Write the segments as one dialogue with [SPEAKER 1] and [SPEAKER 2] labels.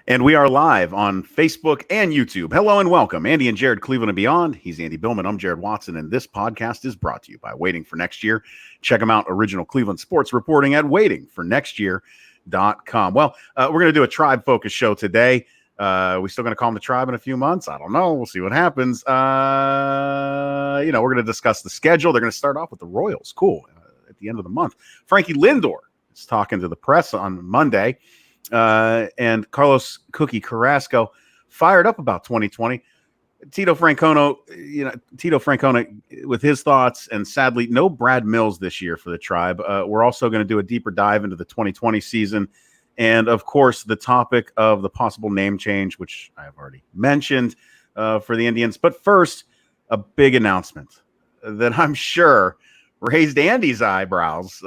[SPEAKER 1] And we are live on Facebook and YouTube. Hello and welcome. Andy and Jared, Cleveland and Beyond. He's Andy Billman. I'm Jared Watson, and this podcast is brought to you by Waiting for Next Year. Check them out, original Cleveland sports reporting at waitingfornextyear.com. Well, we're going to do a tribe-focused show today. We still going to call them the tribe in a few months? I don't know. We'll see what happens. We're going to discuss the schedule. They're going to start off with the Royals. Cool. At the end of the month. Frankie Lindor is talking to the press on Monday. And Carlos Cookie Carrasco fired up about 2020. Tito Francona with his thoughts, and sadly, no Brad Mills this year for the tribe. We're also going to do a deeper dive into the 2020 season. And of course, the topic of the possible name change, which I have already mentioned for the Indians. But first, a big announcement that I'm sure raised Andy's eyebrows.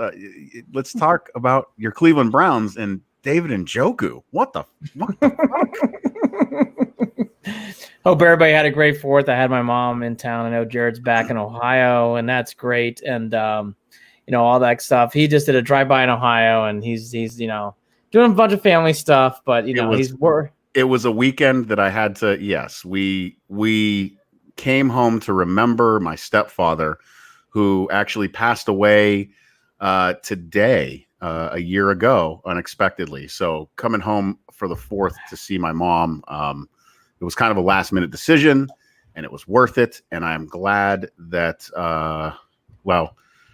[SPEAKER 1] Let's talk about your Cleveland Browns and David Njoku. What the fuck?
[SPEAKER 2] Hope everybody had a great 4th. I had my mom in town. I know Jared's back in Ohio, and that's great. And all that stuff. He just did a drive-by in Ohio, and he's doing a bunch of family stuff. But it
[SPEAKER 1] was a weekend that I had to. Yes, we came home to remember my stepfather, who actually passed away today. A year ago, unexpectedly. So coming home for the 4th to see my mom, it was kind of a last minute decision, and it was worth it. And I'm glad that,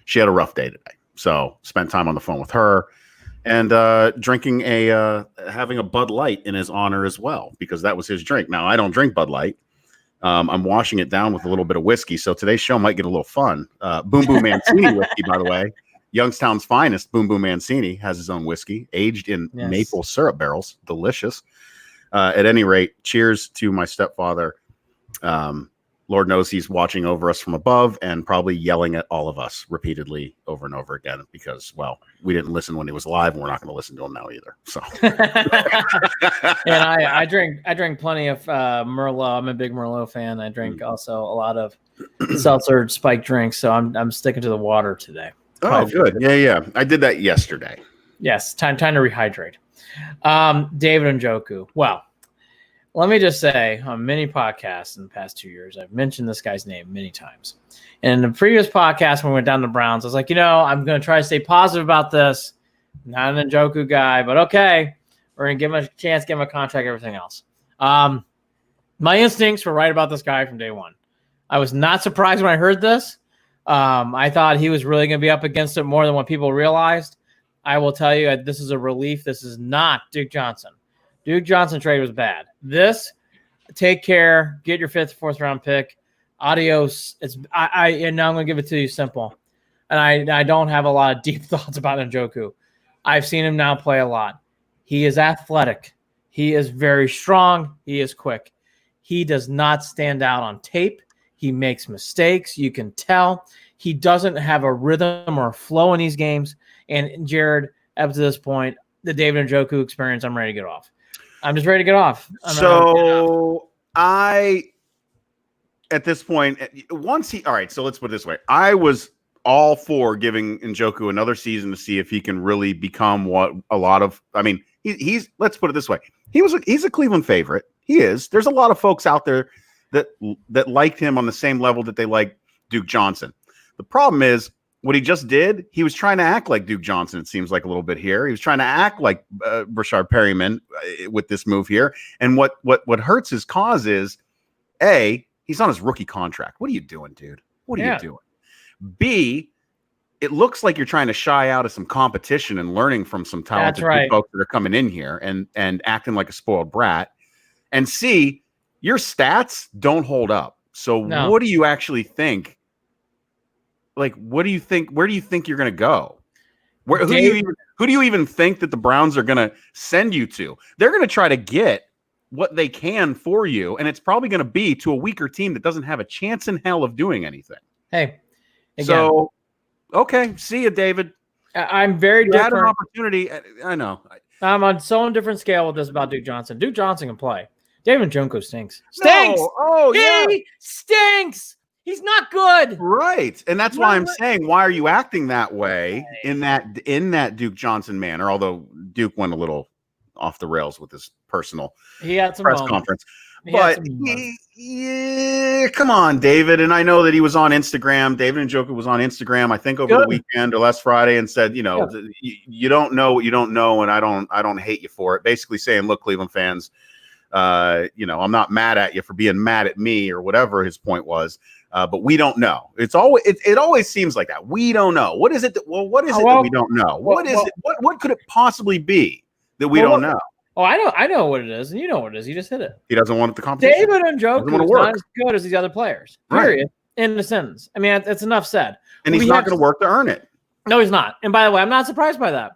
[SPEAKER 1] she had a rough day today. So spent time on the phone with her and having a Bud Light in his honor as well, because that was his drink. Now, I don't drink Bud Light. I'm washing it down with a little bit of whiskey. So today's show might get a little fun. Boom Boom Mancini whiskey, by the way. Youngstown's finest, Boom Boom Mancini, has his own whiskey, aged in maple syrup barrels. Delicious. At any rate, cheers to my stepfather. Lord knows he's watching over us from above and probably yelling at all of us repeatedly over and over again because, we didn't listen when he was alive, and we're not going to listen to him now either. So,
[SPEAKER 2] and I drink plenty of Merlot. I'm a big Merlot fan. I drink also a lot of seltzer spiked drinks, so I'm sticking to the water today.
[SPEAKER 1] Oh, good. Yeah. I did that yesterday.
[SPEAKER 2] Yes, time to rehydrate. David Njoku. Well, let me just say, on many podcasts in the past 2 years, I've mentioned this guy's name many times. And in the previous podcast, when we went down to Browns, I was like, I'm going to try to stay positive about this. Not an Njoku guy, but okay. We're going to give him a chance, give him a contract, everything else. My instincts were right about this guy from day one. I was not surprised when I heard this. I thought he was really going to be up against it more than what people realized. I will tell you, this is a relief. This is not Duke Johnson. Duke Johnson trade was bad. This, take care, get your 5th, 4th round pick. Adios. Now I'm going to give it to you simple. And I don't have a lot of deep thoughts about Njoku. I've seen him now play a lot. He is athletic. He is very strong. He is quick. He does not stand out on tape. He makes mistakes. You can tell he doesn't have a rhythm or a flow in these games. And Jared, up to this point, the David Njoku experience, I'm ready to get off. I'm just ready to get off.
[SPEAKER 1] At this point, all right, so let's put it this way. I was all for giving Njoku another season to see if he can really become what a lot of, he's let's put it this way. He's a Cleveland favorite. He is. There's a lot of folks out there that liked him on the same level that they like Duke Johnson. The problem is what he just did. He was trying to act like Duke Johnson. It seems like a little bit here. He was trying to act like Rashard Perryman with this move here. And what hurts his cause is he's on his rookie contract. What are you doing, dude? What are you doing? B, it looks like you're trying to shy out of some competition and learning from some talented folks that are coming in here and acting like a spoiled brat. And C, your stats don't hold up. So what do you actually think? Like, what do you think? Where do you think you're going to go? Who do you even think that the Browns are going to send you to? They're going to try to get what they can for you, and it's probably going to be to a weaker team that doesn't have a chance in hell of doing anything.
[SPEAKER 2] Hey, again,
[SPEAKER 1] so okay, see you, David.
[SPEAKER 2] I'm very different.
[SPEAKER 1] Had an opportunity. I know.
[SPEAKER 2] I'm on so different scale with this about Duke Johnson. Duke Johnson can play. David Njoku stinks. Stinks.
[SPEAKER 1] No. Oh, yeah.
[SPEAKER 2] He stinks. He's not good.
[SPEAKER 1] Right. And that's why I'm saying, why are you acting that way in that Duke Johnson manner? Although Duke went a little off the rails with his personal
[SPEAKER 2] He had some
[SPEAKER 1] press
[SPEAKER 2] moments.
[SPEAKER 1] conference.
[SPEAKER 2] He had
[SPEAKER 1] But
[SPEAKER 2] some moments.
[SPEAKER 1] yeah, come on, David. And I know that he was on Instagram. David Njoku was on Instagram, I think over the weekend or last Friday, and said, you don't know what you don't know, and I don't hate you for it. Basically saying, look, Cleveland fans, I'm not mad at you for being mad at me or whatever his point was. But we don't know. It always seems like that. We don't know. What is it that we don't know? What could it possibly be that we don't know?
[SPEAKER 2] Oh, I know what it is, and you know what it is. You just hit it.
[SPEAKER 1] He doesn't want the competition.
[SPEAKER 2] David Njoku is not as good as these other players. Period. Right. In a sentence. I mean, that's enough said.
[SPEAKER 1] And he's not going to work to earn it.
[SPEAKER 2] No, he's not. And by the way, I'm not surprised by that.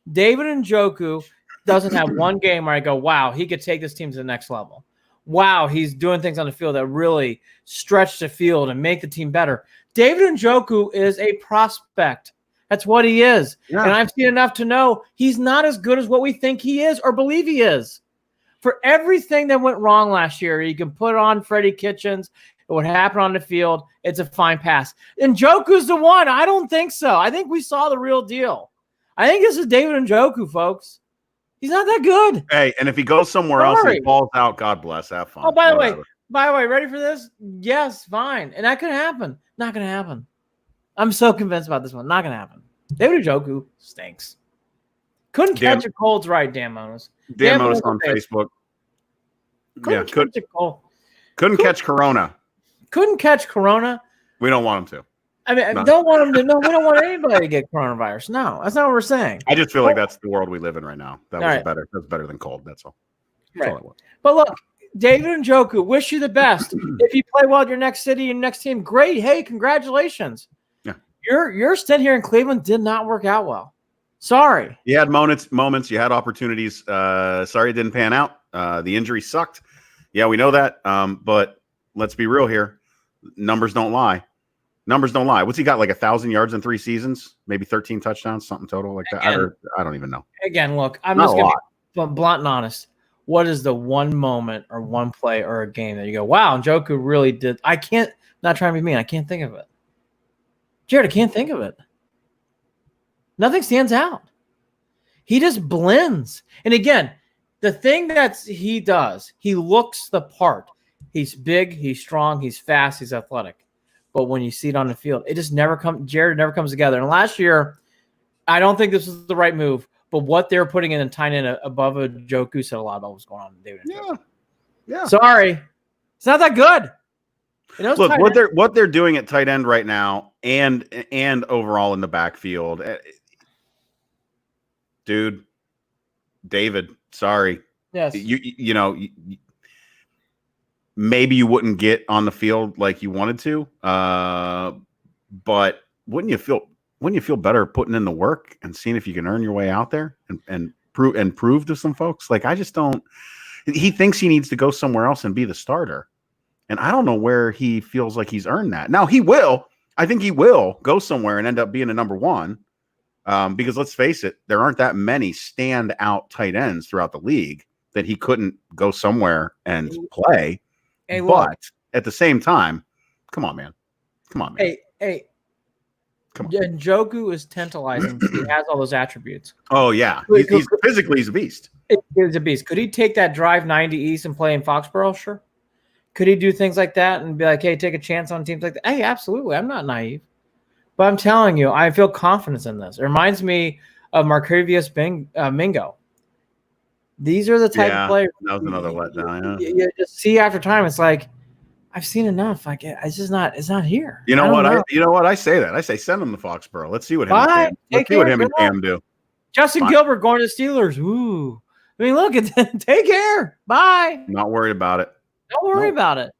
[SPEAKER 2] David Njoku doesn't have one game where I go, wow, he could take this team to the next level. Wow, he's doing things on the field that really stretch the field and make the team better. David Njoku is a prospect. That's what he is. Yeah. And I've seen enough to know he's not as good as what we think he is or believe he is. For everything that went wrong last year, you can put on Freddie Kitchens. What happened on the field, it's a fine pass. Njoku's the one. I don't think so. I think we saw the real deal. I think this is David Njoku, folks. He's not that good.
[SPEAKER 1] Hey, and if he goes somewhere else and he falls out, God bless. Have fun.
[SPEAKER 2] Oh, by the way, ready for this? Yes, fine. And that could happen. Not going to happen. I'm so convinced about this one. Not going to happen. David Njoku stinks. Couldn't catch a cold's right, Dan Monos.
[SPEAKER 1] Dan Monos on Facebook. Couldn't catch Corona.
[SPEAKER 2] Couldn't catch Corona.
[SPEAKER 1] We don't want him to.
[SPEAKER 2] I mean, don't want him to. No, we don't want anybody to get coronavirus. No, that's not what we're saying.
[SPEAKER 1] I just feel like that's the world we live in right now. That's better than cold. That's all.
[SPEAKER 2] Right. But look, David Njoku, wish you the best. If you play well at your next city, your next team, great. Hey, congratulations.
[SPEAKER 1] Yeah.
[SPEAKER 2] Your stint here in Cleveland did not work out well. Sorry.
[SPEAKER 1] You had moments. You had opportunities. Sorry it didn't pan out. The injury sucked. Yeah, we know that. But let's be real here. Numbers don't lie. What's he got? Like 1,000 yards in 3 seasons? Maybe 13 touchdowns, something total like that. I don't even know.
[SPEAKER 2] Again, look, I'm just going to be blunt and honest. What is the one moment or one play or a game that you go, wow, Njoku really did? I can't, not trying to be mean, I can't think of it. Jared, I can't think of it. Nothing stands out. He just blends. And again, the thing that he does, he looks the part. He's big, he's strong, he's fast, he's athletic. But when you see it on the field, it just never comes. Jared never comes together. And last year, I don't think this was the right move. But what they're putting in and tying in above a Njoku said a lot about what's going on with David.
[SPEAKER 1] Yeah.
[SPEAKER 2] Sorry, it's not that good.
[SPEAKER 1] Look, what they're doing at tight end right now, and overall in the backfield, dude. David, sorry.
[SPEAKER 2] Yes.
[SPEAKER 1] Maybe you wouldn't get on the field like you wanted to, but wouldn't you feel better putting in the work and seeing if you can earn your way out there and prove to some folks? Like, I just don't. He thinks he needs to go somewhere else and be the starter, and I don't know where he feels like he's earned that. Now he will. I think he will go somewhere and end up being a number one, because let's face it, there aren't that many standout tight ends throughout the league that he couldn't go somewhere and play.
[SPEAKER 2] Hey,
[SPEAKER 1] but at the same time, come on, man.
[SPEAKER 2] Hey. Come on. Njoku is tantalizing. He has all those attributes.
[SPEAKER 1] Oh, yeah. He's physically a beast.
[SPEAKER 2] He's a beast. Could he take that drive 90 East and play in Foxborough? Sure. Could he do things like that and be like, hey, take a chance on teams like that? Hey, absolutely. I'm not naive. But I'm telling you, I feel confidence in this. It reminds me of Marquavius Mingo. These are the type of players.
[SPEAKER 1] That was another letdown. Yeah.
[SPEAKER 2] You just see after time, it's like, I've seen enough. Like, it's just not. It's not here.
[SPEAKER 1] You know what? I say that. I say send him to Foxborough. Let's see what him and Cam do.
[SPEAKER 2] Justin Gilbert going to the Steelers. Ooh. I mean, look, take care. Bye.
[SPEAKER 1] Not worried about it.
[SPEAKER 2] Don't worry about it.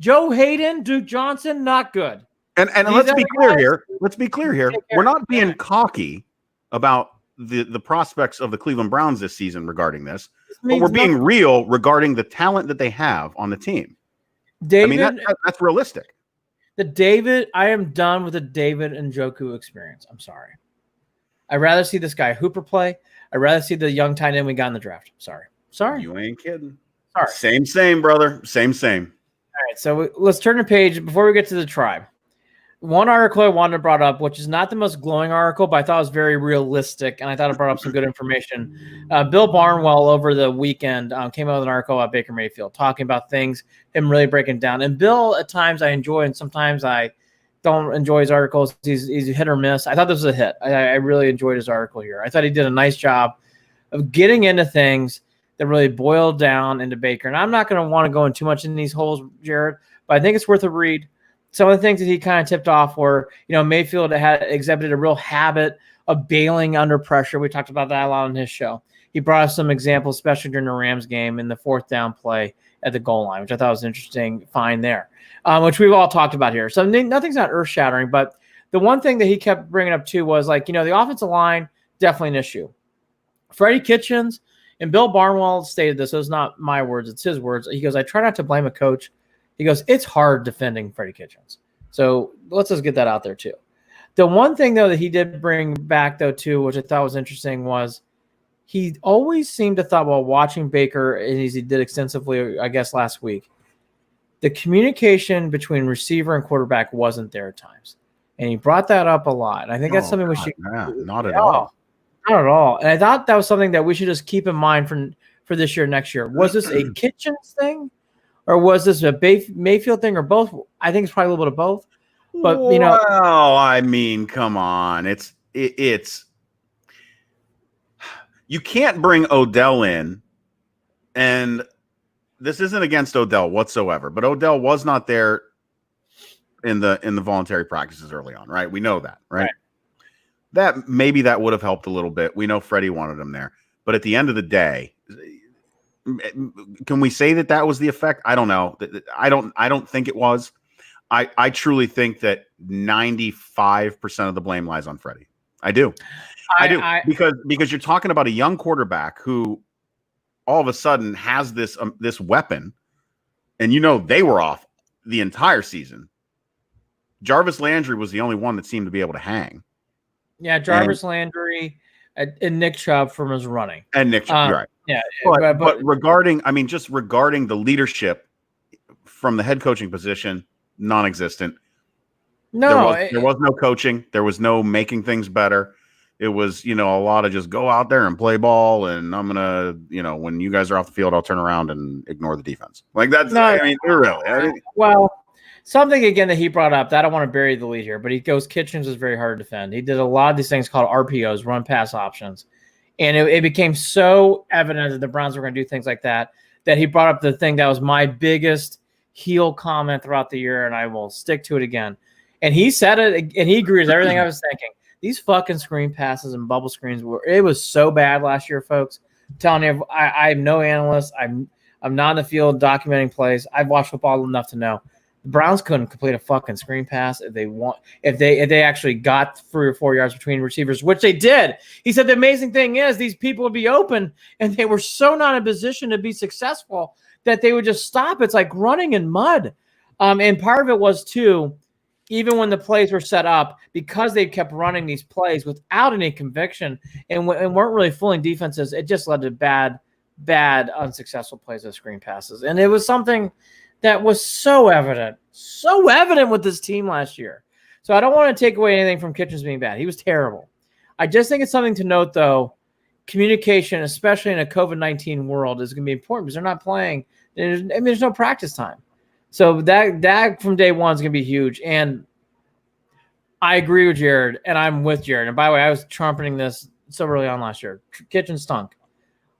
[SPEAKER 2] Joe Hayden, Duke Johnson, not good.
[SPEAKER 1] And let's be clear here. Let's be clear here. We're not being cocky about the prospects of the Cleveland Browns this season regarding this, but we're being real regarding the talent that they have on the team.
[SPEAKER 2] David,
[SPEAKER 1] I mean, that's realistic.
[SPEAKER 2] I am done with the David Njoku experience. I'm sorry. I'd rather see this guy Hooper play. I'd rather see the young tight end we got in the draft. Sorry.
[SPEAKER 1] You ain't kidding.
[SPEAKER 2] Sorry.
[SPEAKER 1] Same, brother. Same.
[SPEAKER 2] All right, so let's turn the page before we get to the tribe. one article I wanted to brought up, which is not the most glowing article, but I thought it was very realistic, and I thought it brought up some good information. Bill Barnwell over the weekend came out with an article about Baker Mayfield, talking about things, him really breaking down. And Bill, at times I enjoy, and sometimes I don't enjoy his articles. He's hit or miss. I thought this was a hit. I really enjoyed his article here. I thought he did a nice job of getting into things that really boiled down into Baker. And I'm not going to want to go in too much in these holes, Jared, but I think it's worth a read. Some of the things that he kind of tipped off were, Mayfield had exhibited a real habit of bailing under pressure. We talked about that a lot on his show. He brought us some examples, especially during the Rams game in the 4th down play at the goal line, which I thought was interesting find there, which we've all talked about here. So nothing's not earth-shattering, but the one thing that he kept bringing up too was the offensive line, definitely an issue. Freddie Kitchens, and Bill Barnwell stated this, so it's not my words, it's his words. He goes, I try not to blame a coach. He goes, it's hard defending Freddie Kitchens. So let's just get that out there too. The one thing, though, that he did bring back, though, too, which I thought was interesting, was he always seemed to thought while watching Baker, and as he did extensively, I guess, last week, the communication between receiver and quarterback wasn't there at times. And he brought that up a lot. And I think that's something we should –
[SPEAKER 1] not at all.
[SPEAKER 2] Not at all. And I thought that was something that we should just keep in mind for this year, next year. Was this a Kitchens thing? Or was this a Mayfield thing, or both? I think it's probably a little bit of both. But
[SPEAKER 1] well, I mean, come on, it's you can't bring Odell in, and this isn't against Odell whatsoever. But Odell was not there in the voluntary practices early on, right? We know that, right? That maybe that would have helped a little bit. We know Freddie wanted him there, but at the end of the day. Can we say that was the effect? I don't know. I don't think it was. I truly think that 95% of the blame lies on Freddie. I do. Because you're talking about a young quarterback who all of a sudden has this weapon, and they were off the entire season. Jarvis Landry was the only one that seemed to be able to hang.
[SPEAKER 2] Yeah, Jarvis Landry and Nick Chubb from his running.
[SPEAKER 1] And Nick Chubb, you're right.
[SPEAKER 2] Yeah,
[SPEAKER 1] but regarding the leadership from the head coaching position, non-existent.
[SPEAKER 2] No,
[SPEAKER 1] there was no coaching. There was no making things better. It was, a lot of just go out there and play ball. And I'm gonna, when you guys are off the field, I'll turn around and ignore the defense.
[SPEAKER 2] Well, something again that he brought up that I don't want to bury the lead here, but he goes, Kitchens is very hard to defend. He did a lot of these things called RPOs, run pass options. And it became so evident that the Browns were going to do things like that he brought up the thing that was my biggest heel comment throughout the year, and I will stick to it again. And he said it, and he agrees with everything I was thinking. These fucking screen passes and bubble screens it was so bad last year, folks. I'm telling you, I'm no analyst. I'm not in the field documenting plays. I've watched football enough to know. The Browns couldn't complete a fucking screen pass if they actually got 3 or 4 yards between receivers, which they did. He said the amazing thing is these people would be open, and they were so not in a position to be successful that they would just stop. It's like running in mud. And part of it was too, even when the plays were set up, because they kept running these plays without any conviction and weren't really fooling defenses, it just led to bad, unsuccessful plays of screen passes. And it was something that was so evident with this team last year. So I don't want to take away anything from Kitchens being bad. He was terrible. I just think it's something to note, though. Communication, especially in a COVID-19 world, is going to be important because they're not playing. There's no practice time. So that from day one is going to be huge. And I agree with Jared, and I'm with Jared. And by the way, I was trumpeting this so early on last year. Kitchen stunk.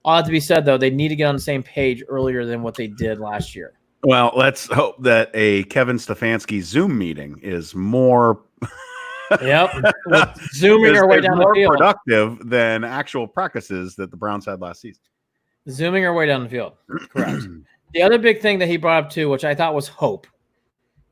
[SPEAKER 2] All that to be said, though, they need to get on the same page earlier than what they did last year.
[SPEAKER 1] Well, let's hope that a Kevin Stefanski Zoom meeting is more
[SPEAKER 2] zooming our way down the field.
[SPEAKER 1] More productive than actual practices that the Browns had last season.
[SPEAKER 2] Zooming our way down the field. Correct. The other big thing that he brought up too, which I thought was hope.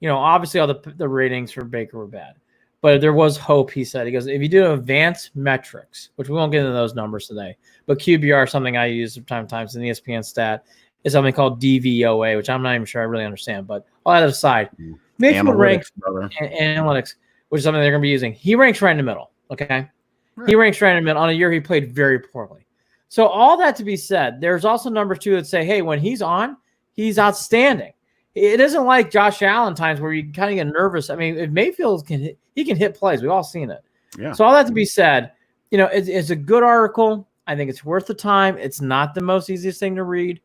[SPEAKER 2] Obviously all the ratings for Baker were bad, but there was hope. He said, he goes, if you do advanced metrics, which we won't get into those numbers today, but QBR, something I use from time to time, in the ESPN stat, is something called DVOA, which I'm not even sure I really understand. But all that aside, Mayfield ranks analytics, which is something they're going to be using. He ranks right in the middle. Okay, right. He ranks right in the middle on a year he played very poorly. So all that to be said, there's also numbers too that say, hey, when he's on, he's outstanding. It isn't like Josh Allen times where you kind of get nervous. I mean, if Mayfield can hit plays. We've all seen it.
[SPEAKER 1] Yeah.
[SPEAKER 2] So all that to be said, it's a good article. I think it's worth the time. It's not the most easiest thing to read.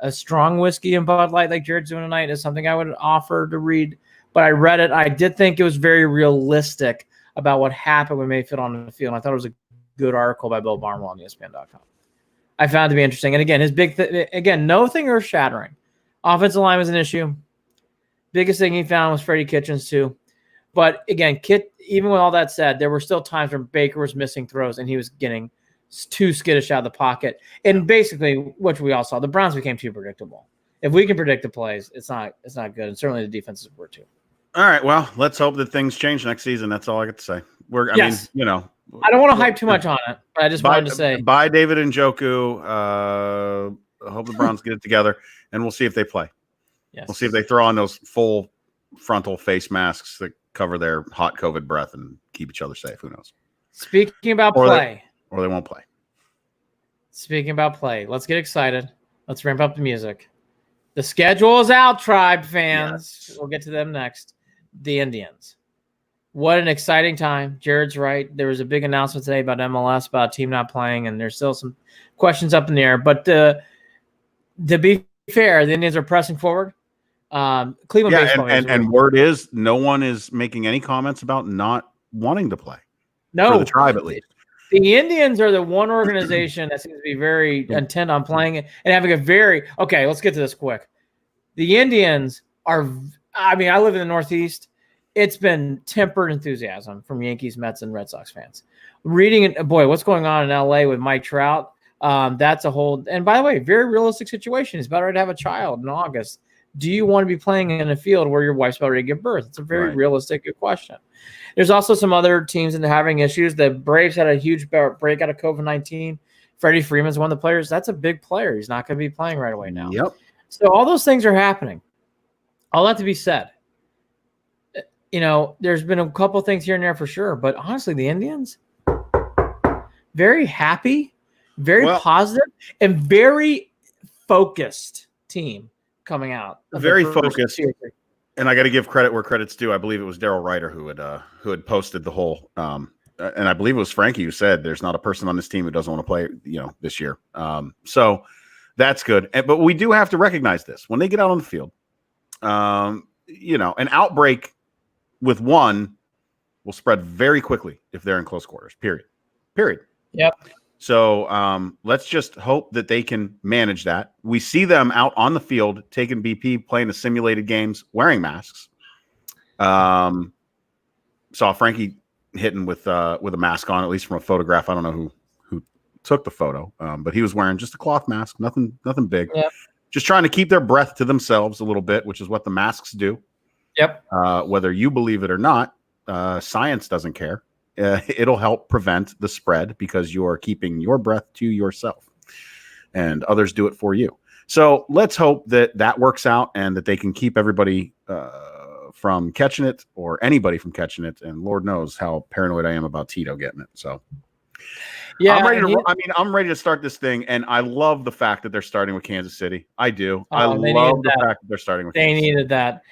[SPEAKER 2] A strong whiskey and Bud Light like Jared's doing tonight is something I would offer to read. But I read it. I did think it was very realistic about what happened with Mayfield on the field. And I thought it was a good article by Bill Barnwell on ESPN.com. I found it to be interesting. And again, his big nothing earth-shattering. Offensive line was an issue. Biggest thing he found was Freddie Kitchens too. But again, even with all that said, there were still times when Baker was missing throws and he was getting too skittish out of the pocket. And basically, which we all saw, the Browns became too predictable. If we can predict the plays, it's not good. And certainly the defenses were too.
[SPEAKER 1] All right. Well, let's hope that things change next season. That's all I got to say. I mean,
[SPEAKER 2] I don't want to hype too much on it, but I just wanted to say.
[SPEAKER 1] Bye, David Njoku. I hope the Browns get it together, and we'll see if they play.
[SPEAKER 2] Yes.
[SPEAKER 1] We'll see if they throw on those full frontal face masks that cover their hot COVID breath and keep each other safe. Who knows?
[SPEAKER 2] Speaking about play.
[SPEAKER 1] Or they won't play.
[SPEAKER 2] Speaking about play, let's get excited. Let's ramp up the music. The schedule is out, Tribe fans. Yes. We'll get to them next. The Indians. What an exciting time. Jared's right. There was a big announcement today about MLS, about a team not playing, and there's still some questions up in the air. But to be fair, the Indians are pressing forward. Cleveland baseball.
[SPEAKER 1] And word is no one is making any comments about not wanting to play.
[SPEAKER 2] No.
[SPEAKER 1] For the Tribe, at least.
[SPEAKER 2] The Indians are the one organization that seems to be very intent on playing it and having okay, let's get to this quick. The Indians I live in the Northeast. It's been tempered enthusiasm from Yankees, Mets, and Red Sox fans. Reading it, boy, what's going on in LA with Mike Trout? That's a whole, and by the way, very realistic situation. He's about ready to have a child in August. Do you want to be playing in a field where your wife's about ready to give birth? It's a very realistic question. There's also some other teams that are having issues. The Braves had a huge break out of COVID-19. Freddie Freeman's one of the players. That's a big player. He's not going to be playing right away now.
[SPEAKER 1] Yep.
[SPEAKER 2] So all those things are happening. All that to be said. There's been a couple things here and there for sure, but honestly, the Indians, very happy, very positive, and very focused team coming out.
[SPEAKER 1] Very focused. And I got to give credit where credit's due. I believe it was Daryl Ryder who had posted the whole, and I believe it was Frankie who said there's not a person on this team who doesn't want to play, this year. So that's good. But we do have to recognize this when they get out on the field. An outbreak with one will spread very quickly if they're in close quarters. Period.
[SPEAKER 2] Yep.
[SPEAKER 1] So let's just hope that they can manage that. We see them out on the field taking BP, playing the simulated games, wearing masks. Saw Frankie hitting with a mask on, at least from a photograph. I don't know who took the photo, but he was wearing just a cloth mask, nothing big.
[SPEAKER 2] Yep.
[SPEAKER 1] Just trying to keep their breath to themselves a little bit, which is what the masks do.
[SPEAKER 2] Yep.
[SPEAKER 1] Whether you believe it or not, science doesn't care. It'll help prevent the spread because you are keeping your breath to yourself and others do it for you. So let's hope that works out and that they can keep everybody from catching it or anybody from catching it. And Lord knows how paranoid I am about Tito getting it. So yeah, I'm ready to start this thing. And I love the fact that they're starting with Kansas City. I do. I love the fact that they're starting with Kansas City.
[SPEAKER 2] They needed that.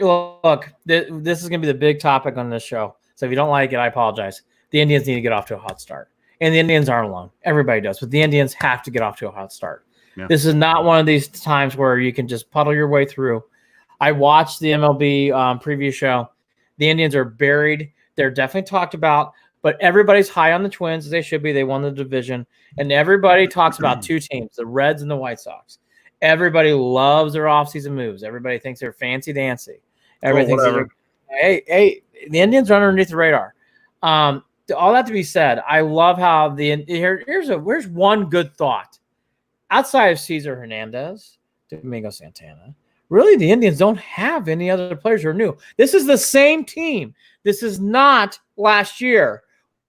[SPEAKER 2] Look, this is going to be the big topic on this show. So if you don't like it, I apologize. The Indians need to get off to a hot start. And the Indians aren't alone. Everybody does. But the Indians have to get off to a hot start. Yeah. This is not one of these times where you can just puddle your way through. I watched the MLB preview show. The Indians are buried. They're definitely talked about. But everybody's high on the Twins, as they should be. They won the division. And everybody talks about two teams, the Reds and the White Sox. Everybody loves their offseason moves. Everybody thinks they're fancy-dancy. Everybody thinks hey, the Indians are underneath the radar. All that to be said, I love how here's one good thought. Outside of Cesar Hernandez, Domingo Santana, really the Indians don't have any other players who are new. This is the same team. This is not last year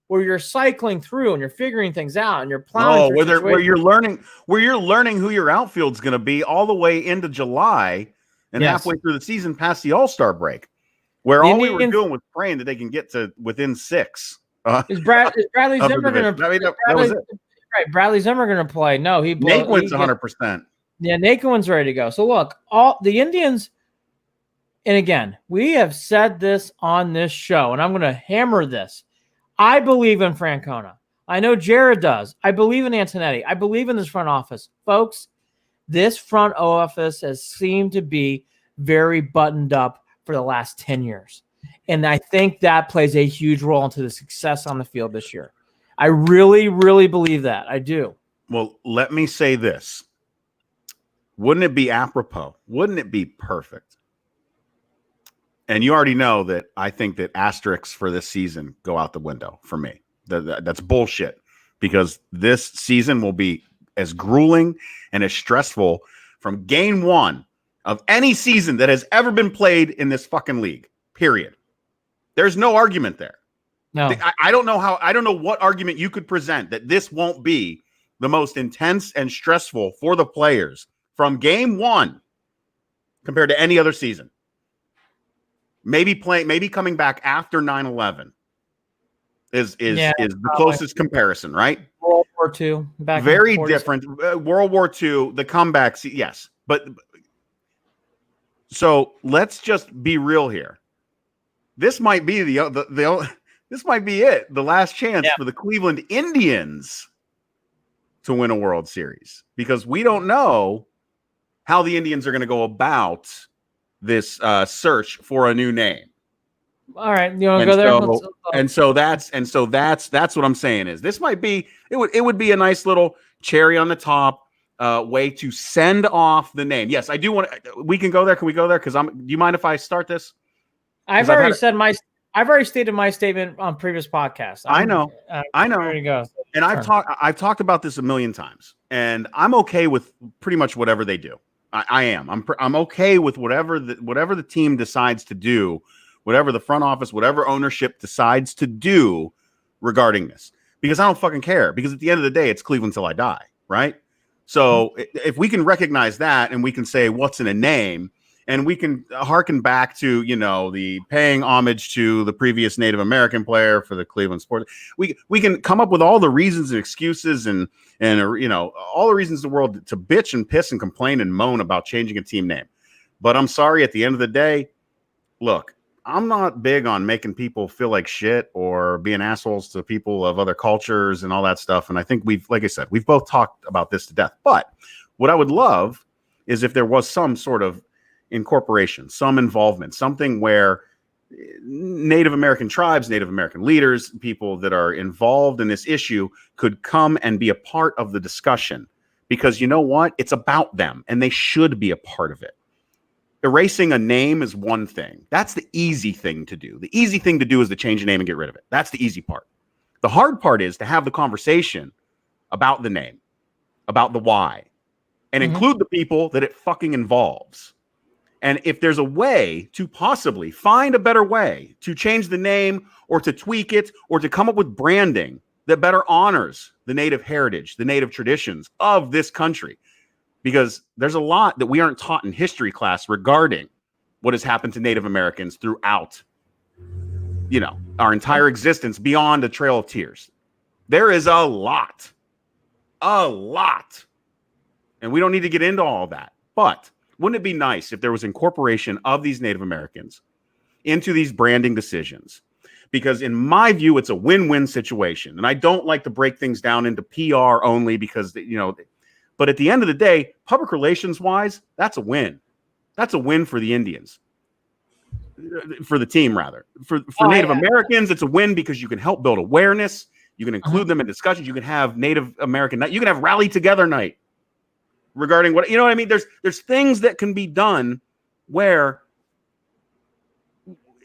[SPEAKER 2] where you're cycling through and you're figuring things out and you're plowing.
[SPEAKER 1] Where you're learning who your outfield's going to be all the way into July and halfway through the season past the All-Star break, where all we were doing was praying that they can get to within 6.
[SPEAKER 2] Is Bradley Zimmer going to play? Right, Bradley Zimmer going to play? No,
[SPEAKER 1] Naquin's 100%.
[SPEAKER 2] Yeah, Naquin's ready to go. So look, all the Indians And again, we have said this on this show, and I'm going to hammer this. I believe in Francona. I know Jared does. I believe in Antonetti. I believe in this front office. Folks, this front office has seemed to be very buttoned up for the last 10 years. And I think that plays a huge role into the success on the field this year. I really, really believe that. I do.
[SPEAKER 1] Well, let me say this. Wouldn't it be apropos? Wouldn't it be perfect? And you already know that I think that asterisks for this season go out the window for me. That's bullshit, because this season will be as grueling and as stressful from game one of any season that has ever been played in this fucking league, period. There's no argument there.
[SPEAKER 2] No,
[SPEAKER 1] I don't know what argument you could present that this won't be the most intense and stressful for the players from game one compared to any other season. Maybe coming back after 9/11 is the closest comparison, right?
[SPEAKER 2] World War II, back
[SPEAKER 1] very different. World War II, the comebacks, yes, but so let's just be real here. This might be this might be it, the last chance for the Cleveland Indians to win a World Series, because we don't know how the Indians are going to go about this search for a new name.
[SPEAKER 2] All right, you want to go there?
[SPEAKER 1] So that's what I'm saying is this might be it would be a nice little cherry on the top way to send off the name. Yes, I do want to. We can go there. Can we go there? Because do you mind if I start this?
[SPEAKER 2] I've already stated my statement on previous podcasts.
[SPEAKER 1] I know.
[SPEAKER 2] There you go.
[SPEAKER 1] And I've talked about this a million times, and I'm okay with pretty much whatever they do. I am. I'm okay with whatever the team decides to do, whatever the front office, whatever ownership decides to do regarding this, because I don't fucking care. Because at the end of the day, it's Cleveland till I die, right? So if we can recognize that, and we can say what's in a name, and we can harken back to, the paying homage to the previous Native American player for the Cleveland Sports. We can come up with all the reasons and excuses and all the reasons in the world to bitch and piss and complain and moan about changing a team name. But I'm sorry, at the end of the day, look, I'm not big on making people feel like shit or being assholes to people of other cultures and all that stuff. And I think like I said, we've both talked about this to death. But what I would love is if there was some sort of incorporation, some involvement, something where Native American tribes, Native American leaders, people that are involved in this issue could come and be a part of the discussion, because you know what? It's about them and they should be a part of it. Erasing a name is one thing. That's the easy thing to do. The easy thing to do is to change a name and get rid of it. That's the easy part. The hard part is to have the conversation about the name, about the why, and include the people that it fucking involves. And if there's a way to possibly find a better way to change the name or to tweak it or to come up with branding that better honors the native heritage, the native traditions of this country, because there's a lot that we aren't taught in history class regarding what has happened to Native Americans throughout, our entire existence beyond a Trail of Tears. There is a lot. And we don't need to get into all that. But wouldn't it be nice if there was incorporation of these Native Americans into these branding decisions? Because in my view, it's a win-win situation. And I don't like to break things down into PR only because, but at the end of the day, public relations wise, that's a win. That's a win for the Indians, for the team rather. For Native Americans, it's a win because you can help build awareness. You can include them in discussions. You can have Native American night. You can have rally together night regarding what, what I mean? There's things that can be done where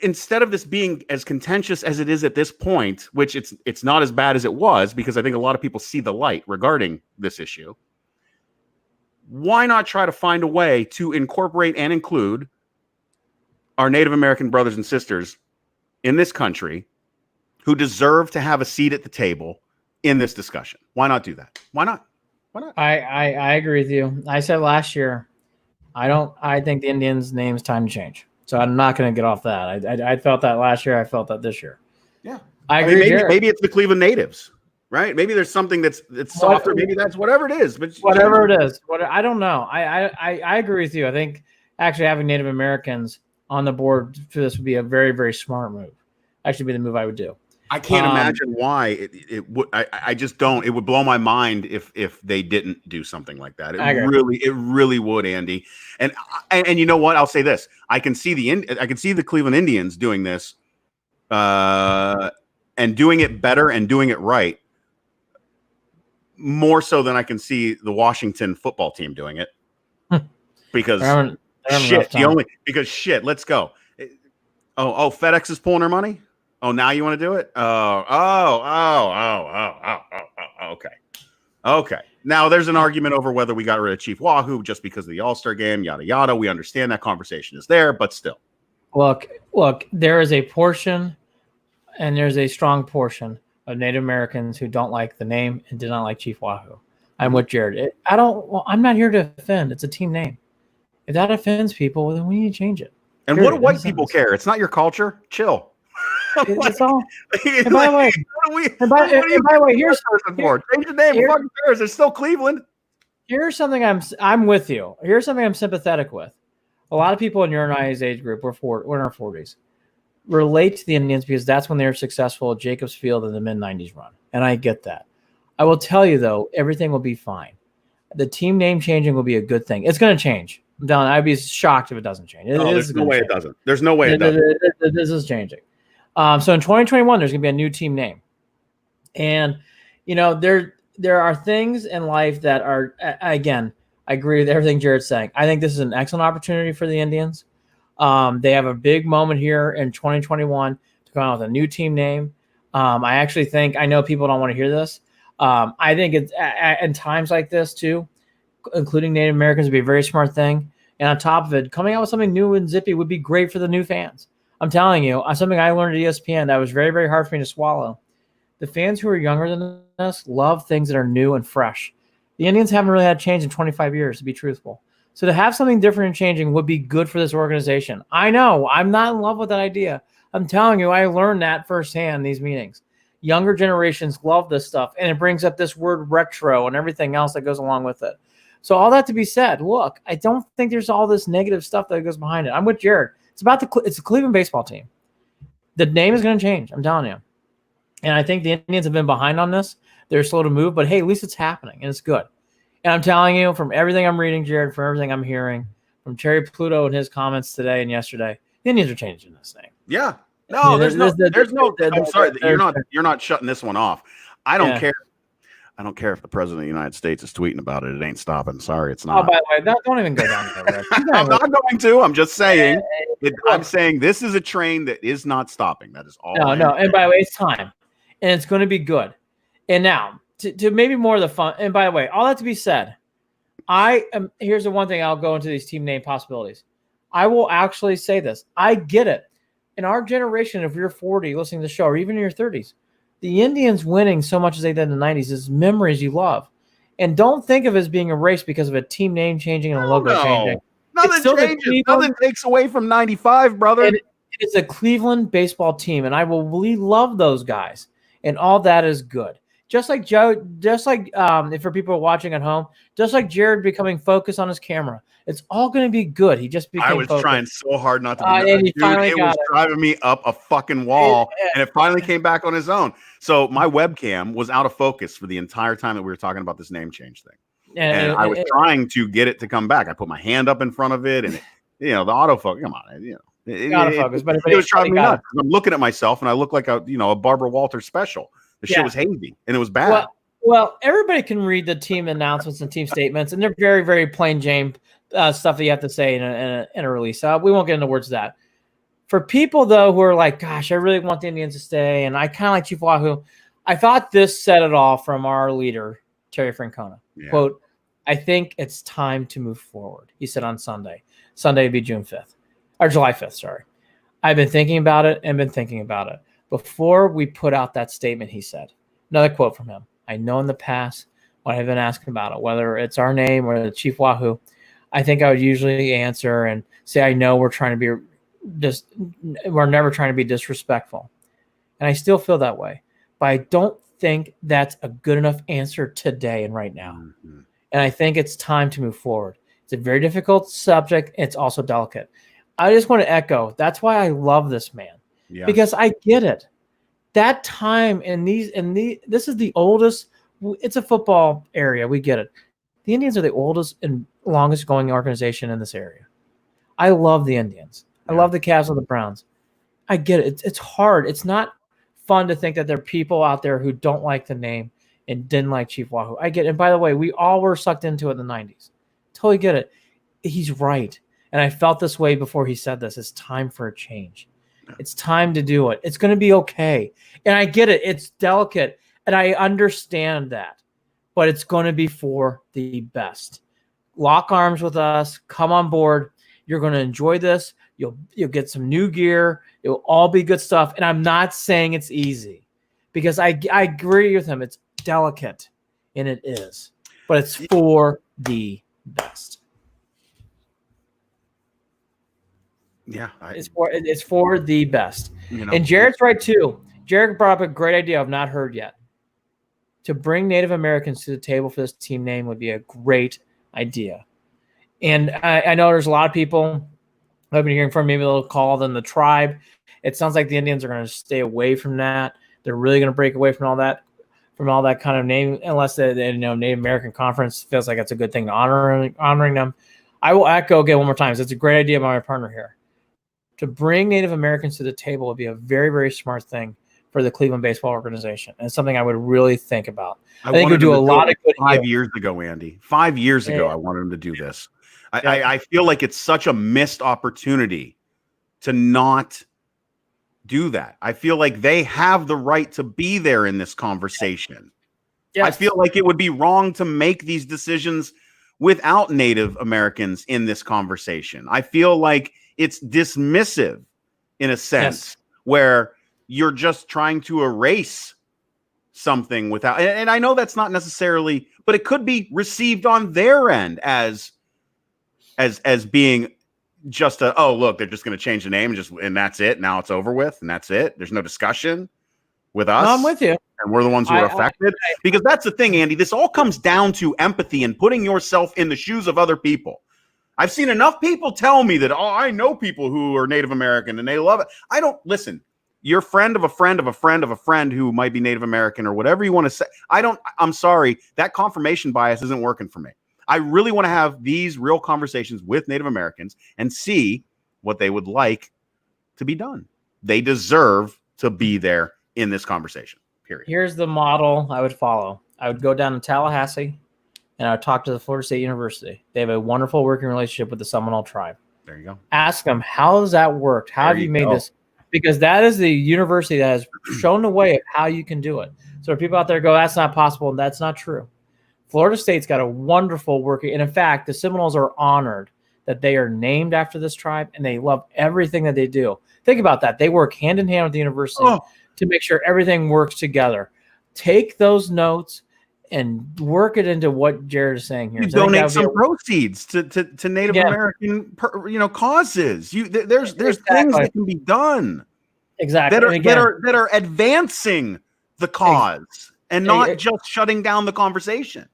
[SPEAKER 1] instead of this being as contentious as it is at this point, which it's not as bad as it was, because I think a lot of people see the light regarding this issue. Why not try to find a way to incorporate and include our Native American brothers and sisters in this country who deserve to have a seat at the table in this discussion? Why not do that? Why not?
[SPEAKER 2] I agree with you. I said last year, I think the Indians' name's time to change. So I'm not going to get off that. I felt that last year. I felt that this year.
[SPEAKER 1] Yeah.
[SPEAKER 2] I agree.
[SPEAKER 1] Maybe it's the Cleveland natives, right? Maybe there's something that's softer. Maybe that's whatever it is. But
[SPEAKER 2] whatever it is, I don't know. I agree with you. I think actually having Native Americans on the board for this would be a very, very smart move. Actually, be the move I would do.
[SPEAKER 1] I can't imagine why it would. I just don't. It would blow my mind if they didn't do something like that. It really would, Andy. And you know what? I'll say this: I can see the Cleveland Indians doing this, and doing it better and doing it right, more so than I can see the Washington football team doing it. Because shit. Let's go. FedEx is pulling their money. Oh, now you want to do it? Okay. Now there's an argument over whether we got rid of Chief Wahoo just because of the All-Star game, yada, yada. We understand that conversation is there, but still.
[SPEAKER 2] Look, there is a portion, and there's a strong portion of Native Americans who don't like the name and did not like Chief Wahoo. I'm with Jared. I'm not here to offend. It's a team name. If that offends people, then we need to change it.
[SPEAKER 1] And what do white people care? It's not your culture. Chill.
[SPEAKER 2] It's all. And by the way, here's
[SPEAKER 1] change the name. Who fucking cares? It's still Cleveland.
[SPEAKER 2] Here's something I'm with you. Here's something I'm sympathetic with. A lot of people in your and I's age group, we're in our 40s, relate to the Indians because that's when they were successful at Jacobs Field in the mid-90s run, and I get that. I will tell you though, everything will be fine. The team name changing will be a good thing. It's going to change. I'd be shocked if it doesn't change.
[SPEAKER 1] There's no way it doesn't. There's no way it doesn't.
[SPEAKER 2] This is changing. So in 2021, there's going to be a new team name. And, there are things in life that are, again, I agree with everything Jared's saying. I think this is an excellent opportunity for the Indians. They have a big moment here in 2021 to come out with a new team name. I actually think, I know people don't want to hear this. I think it's in times like this too, including Native Americans would be a very smart thing. And on top of it, coming out with something new and zippy would be great for the new fans. I'm telling you, something I learned at ESPN that was very, very hard for me to swallow. The fans who are younger than us love things that are new and fresh. The Indians haven't really had change in 25 years, to be truthful. So to have something different and changing would be good for this organization. I know, I'm not in love with that idea. I'm telling you, I learned that firsthand in these meetings. Younger generations love this stuff, and it brings up this word retro and everything else that goes along with it. So all that to be said, look, I don't think there's all this negative stuff that goes behind it. I'm with Jared. It's a Cleveland baseball team. The name is going to change. I'm telling you. And I think the Indians have been behind on this. They're slow to move, but hey, at least it's happening and it's good. And I'm telling you, from everything I'm reading, Jared, from everything I'm hearing, from Terry Pluto and his comments today and yesterday, the Indians are changing this name.
[SPEAKER 1] Yeah. No, there's no. I'm sorry, you're not shutting this one off. I don't care. I don't care if the president of the United States is tweeting about it. It ain't stopping. Sorry, it's not.
[SPEAKER 2] Oh, by the way, don't even go down there.
[SPEAKER 1] I'm not going to. I'm just saying. I'm saying this is a train that is not stopping. That is all.
[SPEAKER 2] No. And by the way, it's time, and it's going to be good. And now to maybe more of the fun. And by the way, all that to be said, here's the one thing I'll go into these team name possibilities. I will actually say this. I get it. In our generation, if you're 40 listening to the show, or even in your 30s, the Indians winning so much as they did in the 90s is memories you love. And don't think of it as being erased because of a team name changing and a logo changing.
[SPEAKER 1] Nothing changes. Nothing takes away from 95, brother.
[SPEAKER 2] It's a Cleveland baseball team, and I will really love those guys. And all that is good. Just like if for people watching at home, just like Jared becoming focused on his camera. It's all going to be good. He just became focused.
[SPEAKER 1] Trying so hard not to be and it was driving me up a fucking wall, and it finally came back on his own. So my webcam was out of focus for the entire time that we were talking about this name change thing. And I was trying to get it to come back. I put my hand up in front of it, and the autofocus. Come on,
[SPEAKER 2] autofocus. But
[SPEAKER 1] it was driving me nuts. I'm looking at myself, and I look like a Barbara Walters special. The shit was hazy, and it was bad.
[SPEAKER 2] Well, everybody can read the team announcements and team statements, and they're very, very plain Jane stuff that you have to say in a release. We won't get into words of that. For people, though, who are like, gosh, I really want the Indians to stay, and I kind of like Chief Wahoo, I thought this said it all from our leader, Terry Francona. Yeah. Quote, I think it's time to move forward, he said on Sunday. Sunday would be June 5th. Or July 5th, sorry. I've been thinking about it and been thinking about it. Before we put out that statement, he said, another quote from him, I know in the past when I've been asking about it, whether it's our name or the Chief Wahoo, I think I would usually answer and say, I know we're never trying to be disrespectful. And I still feel that way. But I don't think that's a good enough answer today and right now. And I think it's time to move forward. It's a very difficult subject. It's also delicate. I just want to echo. That's why I love this man, because I get it. That time this is the oldest. It's a football area. We get it. The Indians are the oldest and longest going organization in this area. I love the Indians. I love the Cavs and the Browns. I get it. It's hard. It's not fun to think that there are people out there who don't like the name and didn't like Chief Wahoo. I get it. And by the way, we all were sucked into it in the 90s. Totally get it. He's right. And I felt this way before he said this. It's time for a change. It's time to do it. It's going to be okay. And I get it. It's delicate. And I understand that. But it's going to be for the best. Lock arms with us. Come on board. You're going to enjoy this. You'll get some new gear. It will all be good stuff. And I'm not saying it's easy, because I agree with him. It's delicate, and it is. But it's for the best.
[SPEAKER 1] Yeah.
[SPEAKER 2] It's for the best. And Jared's right, too. Jared brought up a great idea I've not heard yet. To bring Native Americans to the table for this team name would be a great idea. And I know there's a lot of people I've been hearing from, maybe they'll call them the tribe. It sounds like the Indians are going to stay away from that. They're really going to break away from all that kind of name, unless the Native American Conference feels like it's a good thing, honoring them. I will echo again one more time. It's a great idea by my partner here. To bring Native Americans to the table would be a very, very smart thing for the Cleveland Baseball Organization, and something I would really think about. I think we do a lot of good.
[SPEAKER 1] 5 years ago, Andy. 5 years ago, I wanted him to do this. I feel like it's such a missed opportunity to not do that. I feel like they have the right to be there in this conversation. Yes. I feel like it would be wrong to make these decisions without Native Americans in this conversation. I feel like it's dismissive in a sense, where you're just trying to erase something without, and I know that's not necessarily, but it could be received on their end as being just look, they're just going to change the name and that's it. Now it's over with, and that's it. There's no discussion with us.
[SPEAKER 2] No, I'm with you.
[SPEAKER 1] And we're the ones who are affected. Because that's the thing, Andy. This all comes down to empathy and putting yourself in the shoes of other people. I've seen enough people tell me that, I know people who are Native American and they love it. I don't listen. Your friend of a friend of a friend of a friend who might be Native American or whatever you want to say. I'm sorry. That confirmation bias isn't working for me. I really want to have these real conversations with Native Americans and see what they would like to be done. They deserve to be there in this conversation, period.
[SPEAKER 2] Here's the model I would follow. I would go down to Tallahassee, and I would talk to the Florida State University. They have a wonderful working relationship with the Seminole tribe.
[SPEAKER 1] There you go.
[SPEAKER 2] Ask them, how has that worked? How have you made this? Because that is the university that has shown the way of how you can do it. So if people out there go, that's not possible, and that's not true. Florida State's got a wonderful working, and in fact, the Seminoles are honored that they are named after this tribe, and they love everything that they do. Think about that. They work hand in hand with the university to make sure everything works together. Take those notes and work it into what Jared is saying here.
[SPEAKER 1] You donate some proceeds to Native American causes. There's things that can be done that are advancing the cause and not just shutting down the conversation.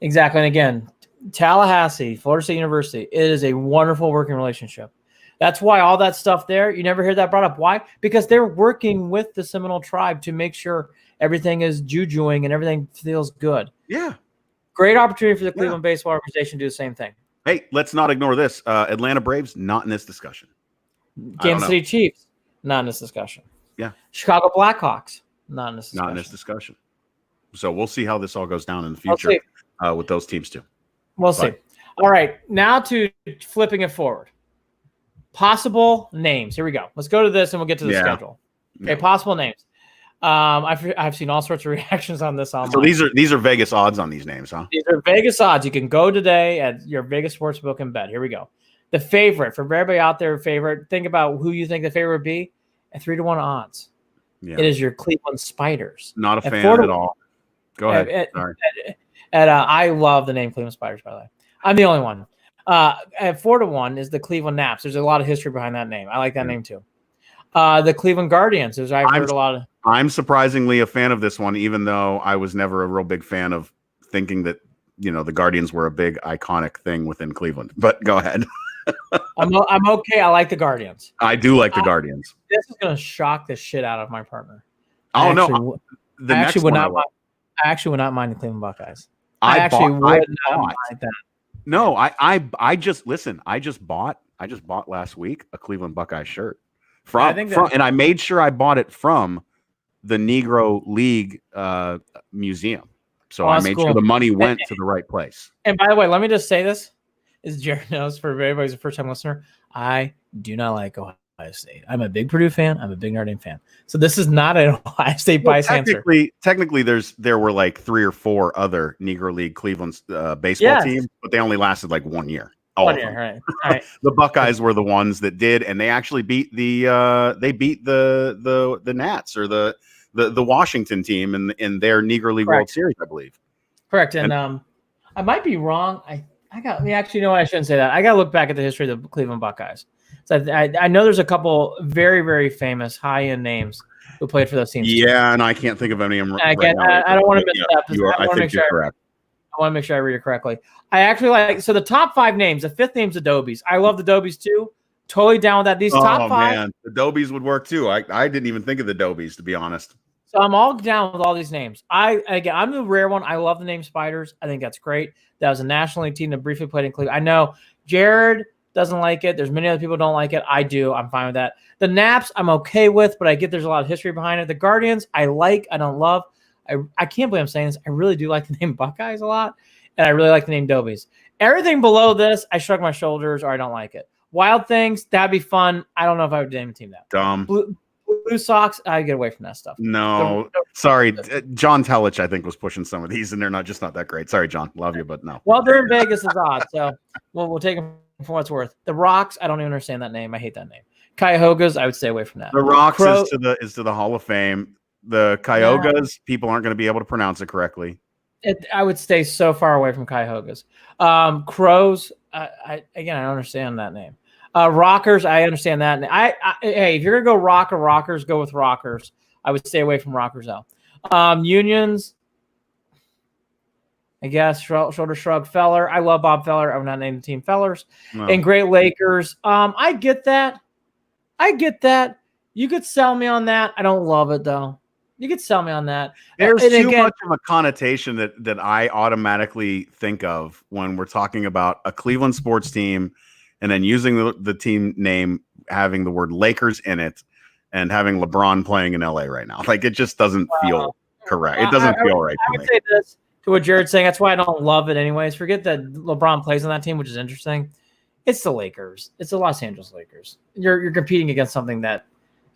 [SPEAKER 2] Exactly. And again, Tallahassee, Florida State University, it is a wonderful working relationship. That's why all that stuff there, you never hear that brought up. Why? Because they're working with the Seminole tribe to make sure everything is jujuing and everything feels good.
[SPEAKER 1] Yeah.
[SPEAKER 2] Great opportunity for the Cleveland Baseball Organization to do the same thing.
[SPEAKER 1] Hey, let's not ignore this. Atlanta Braves, not in this discussion.
[SPEAKER 2] Kansas City Chiefs, not in this discussion.
[SPEAKER 1] Yeah.
[SPEAKER 2] Chicago Blackhawks, not in this discussion.
[SPEAKER 1] Not in this discussion. So we'll see how this all goes down in the future with those teams too.
[SPEAKER 2] We'll see. All right. Now to flipping it forward. Possible names. Here we go. Let's go to this and we'll get to the schedule. Okay, possible names. I've seen all sorts of reactions on this online.
[SPEAKER 1] So these are Vegas odds on these names, huh?
[SPEAKER 2] These are Vegas odds. You can go today at your Vegas sportsbook and bet. Here we go. The favorite, for everybody out there, think about who you think the favorite would be at 3-1 odds. Yeah. It is your Cleveland Spiders.
[SPEAKER 1] Not a fan at all. Go ahead.
[SPEAKER 2] I love the name Cleveland Spiders, by the way. I'm the only one. At 4-1 is the Cleveland Naps. There's a lot of history behind that name. I like that name too. The Cleveland Guardians. I've heard a lot of.
[SPEAKER 1] I'm surprisingly a fan of this one, even though I was never a real big fan of thinking that the Guardians were a big iconic thing within Cleveland. But go ahead.
[SPEAKER 2] I'm okay. I like the Guardians.
[SPEAKER 1] I do like the Guardians.
[SPEAKER 2] This is going to shock the shit out of my partner.
[SPEAKER 1] Oh
[SPEAKER 2] I
[SPEAKER 1] actually would not
[SPEAKER 2] mind the Cleveland Buckeyes.
[SPEAKER 1] I
[SPEAKER 2] would not mind that.
[SPEAKER 1] No, I just bought last week a Cleveland Buckeye shirt and I made sure I bought it from the Negro League museum. So I made sure the money went to the right place.
[SPEAKER 2] And by the way, let me just say this: is Jared knows for everybody who's a first time listener, I do not like Ohio State. I'm a big Purdue fan. I'm a big Notre Dame fan. So this is not an Ohio State bias answer.
[SPEAKER 1] Technically, there were like 3 or 4 other Negro League Cleveland baseball teams, but they only lasted like 1 year. All right. The Buckeyes were the ones that did, and they actually beat the Nats or the Washington team in their Negro League World Series, I believe.
[SPEAKER 2] Correct. And I might be wrong. Actually, no, I shouldn't say that. I got to look back at the history of the Cleveland Buckeyes. So I know there's a couple very, very famous high-end names who played for those teams.
[SPEAKER 1] Yeah, and I can't think of any of them.
[SPEAKER 2] I don't want to mess it up.
[SPEAKER 1] I think you're correct.
[SPEAKER 2] I want to make sure I read it correctly. I actually so the top 5 names. The 5th name's the Dobies. I love the Dobies too. Totally down with that. These top 5.
[SPEAKER 1] Man, the Dobies would work too. I didn't even think of the Dobies, to be honest.
[SPEAKER 2] So I'm all down with all these names. I'm the rare one. I love the name Spiders. I think that's great. That was a National League team that briefly played in Cleveland. I know Jared doesn't like it. There's many other people who don't like it. I do. I'm fine with that. The Naps, I'm okay with, but I get there's a lot of history behind it. The Guardians, I like. I don't love. I can't believe I'm saying this. I really do like the name Buckeyes a lot, and I really like the name Dobies. Everything below this, I shrug my shoulders or I don't like it. Wild Things, that'd be fun. I don't know if I would name a team that.
[SPEAKER 1] Dumb.
[SPEAKER 2] Blue Sox, I get away from that stuff.
[SPEAKER 1] No, sorry. John Telich, I think, was pushing some of these, and they're not that great. Sorry, John. Love you, but no.
[SPEAKER 2] Well, they're in Vegas is odd, so we'll take them for what's worth. The Rocks, I don't even understand that name. I hate that name. Cuyahogas, I would stay away from that.
[SPEAKER 1] The Rocks is to the Hall of Fame. The Cuyahogas, people aren't going to be able to pronounce it correctly.
[SPEAKER 2] I would stay so far away from Cuyahogas. Crows, I don't understand that name. Rockers, I understand that. Hey, if you're gonna go Rockers, go with Rockers. I would stay away from Rockers though. Unions, I guess. Shoulder shrug. Feller, I love Bob Feller. I would not name the team Fellers. No. And Great Lakers, I get that. You could sell me on that. I don't love it though. You could sell me on that.
[SPEAKER 1] There's too much of a connotation that I automatically think of when we're talking about a Cleveland sports team. And then using the team name, having the word Lakers in it, and having LeBron playing in LA right now. Like, it just doesn't feel correct. It doesn't feel right to me.
[SPEAKER 2] I would say this to what Jared's saying. That's why I don't love it anyways. Forget that LeBron plays on that team, which is interesting. It's the Lakers. It's the Los Angeles Lakers. You're competing against something that,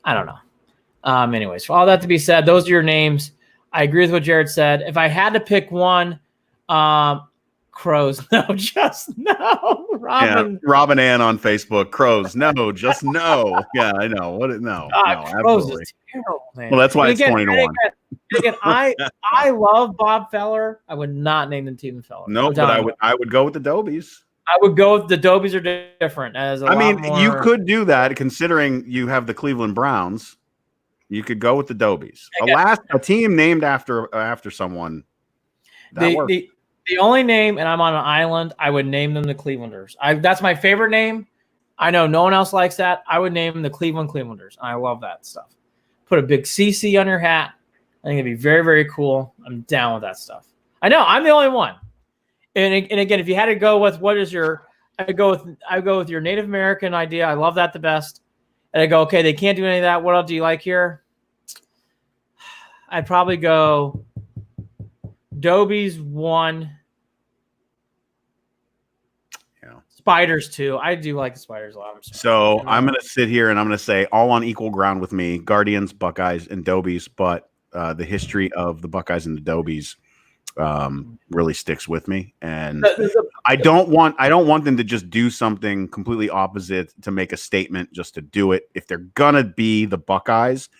[SPEAKER 2] I don't know. Anyways, for all that to be said, those are your names. I agree with what Jared said. If I had to pick one, Crows, no, just no.
[SPEAKER 1] Robin Ann on Facebook. Crows, no, just no. Yeah, I know. No,
[SPEAKER 2] Crows
[SPEAKER 1] absolutely.
[SPEAKER 2] is terrible, man.
[SPEAKER 1] Well, that's why it's 20-1.
[SPEAKER 2] Again, I love Bob Feller. I would not name the team Feller.
[SPEAKER 1] No, but I would go with the Dobies.
[SPEAKER 2] I would go with the Dobies are different.
[SPEAKER 1] You could do that considering you have the Cleveland Browns. You could go with the Dobies. A team named after someone.
[SPEAKER 2] The only name, and I'm on an island, I would name them the Clevelanders. That's my favorite name. I know no one else likes that. I would name them the Clevelanders. I love that stuff. Put a big CC on your hat. I think it'd be very, very cool. I'm down with that stuff. I know I'm the only one. And again, if you had to go with I go with your Native American idea. I love that the best. And I go, okay, they can't do any of that. What else do you like here? I'd probably go Dobies 1. Spiders 2. I do like the Spiders a lot.
[SPEAKER 1] So I'm going to sit here and I'm going to say all on equal ground with me, Guardians, Buckeyes, and Dobies, but the history of the Buckeyes and the Dobies really sticks with me. And I don't want them to just do something completely opposite to make a statement just to do it. If they're going to be the Buckeyes,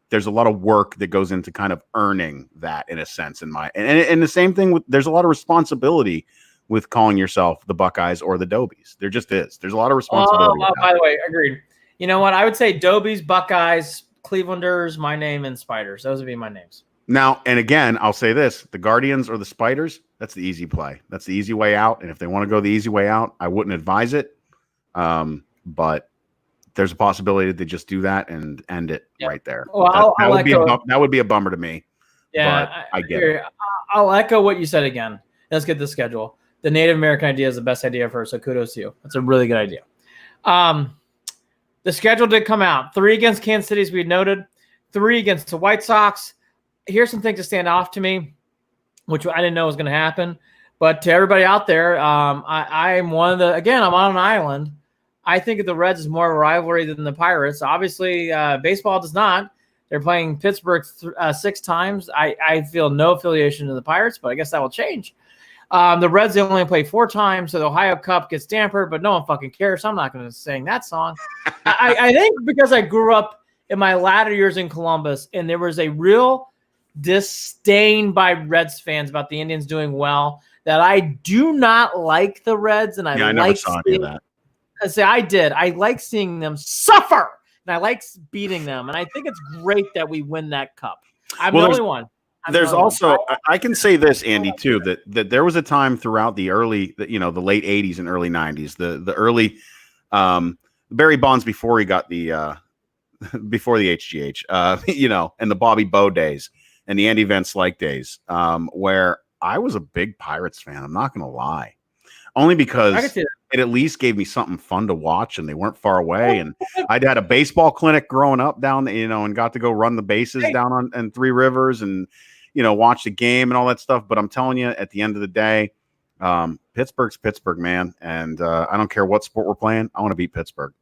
[SPEAKER 1] there's a lot of work that goes into kind of earning that in a sense and the same thing with, there's a lot of responsibility with calling yourself the Buckeyes or the Dobies. There just is. There's a lot of responsibility.
[SPEAKER 2] By the way, agreed. You know what? I would say Dobies, Buckeyes, Clevelanders, my name, and Spiders. Those would be my names.
[SPEAKER 1] Now, and again, I'll say this, the Guardians or the Spiders, that's the easy play. That's the easy way out. And if they want to go the easy way out, I wouldn't advise it. But there's a possibility that they just do that and end it right there.
[SPEAKER 2] Well,
[SPEAKER 1] that would be a bummer to me.
[SPEAKER 2] Yeah,
[SPEAKER 1] but I get it.
[SPEAKER 2] I'll echo what you said again. Let's get the schedule. The Native American idea is the best idea for, so kudos to you. That's a really good idea. The schedule did come out. 3 against Kansas City, as we noted. 3 against the White Sox. Here's some things that stand off to me, which I didn't know was going to happen. But to everybody out there, I'm one of the – again, I'm on an island. I think of the Reds as more of a rivalry than the Pirates. Obviously, baseball does not. They're playing Pittsburgh 6 times. I feel no affiliation to the Pirates, but I guess that will change. The Reds, they only play 4 times, so the Ohio Cup gets dampered, but no one fucking cares, so I'm not going to sing that song. I think because I grew up in my latter years in Columbus, and there was a real disdain by Reds fans about the Indians doing well, that I do not like the Reds, and I
[SPEAKER 1] never saw any of that.
[SPEAKER 2] I did. I like seeing them suffer, and I like beating them, and I think it's great that we win that cup. I'm the only one.
[SPEAKER 1] There's also, I can say this, Andy, too, that there was a time throughout the early, the late 80s and early 90s, the early Barry Bonds before he got the before the HGH, and the Bobby Bowe days and the Andy Van Slyke days, where I was a big Pirates fan. I'm not going to lie, only because it at least gave me something fun to watch, and they weren't far away. And I'd had a baseball clinic growing up down, and got to go run the bases down on Three Rivers and, watch the game and all that stuff. But I'm telling you, at the end of the day, Pittsburgh's Pittsburgh, man. And I don't care what sport we're playing. I want to beat Pittsburgh.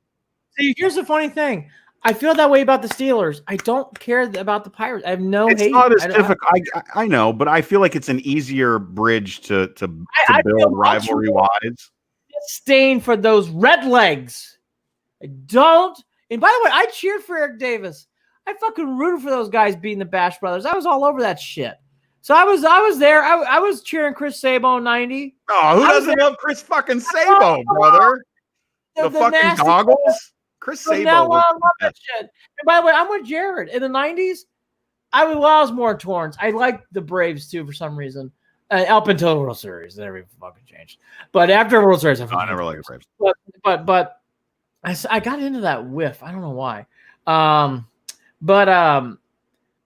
[SPEAKER 2] See, here's the funny thing. I feel that way about the Steelers. I don't care about the Pirates. I have no hate.
[SPEAKER 1] It's not as difficult. I know, but I feel like it's an easier bridge to build rivalry-wise.
[SPEAKER 2] Disdain for those red legs. I don't. And by the way, I cheered for Eric Davis. I fucking rooted for those guys beating the Bash Brothers. I was all over that shit. So I was there. I was cheering Chris Sabo 90.
[SPEAKER 1] Oh, who doesn't love Chris fucking Sabo, brother? The fucking goggles. Chris Sabo.
[SPEAKER 2] Now I love that shit. And by the way, I'm with Jared. In the 90s, I was more Torrance. I liked the Braves too for some reason. Up until the World Series, then everything fucking changed. But after World Series,
[SPEAKER 1] I never liked the Braves.
[SPEAKER 2] But I got into that whiff. I don't know why.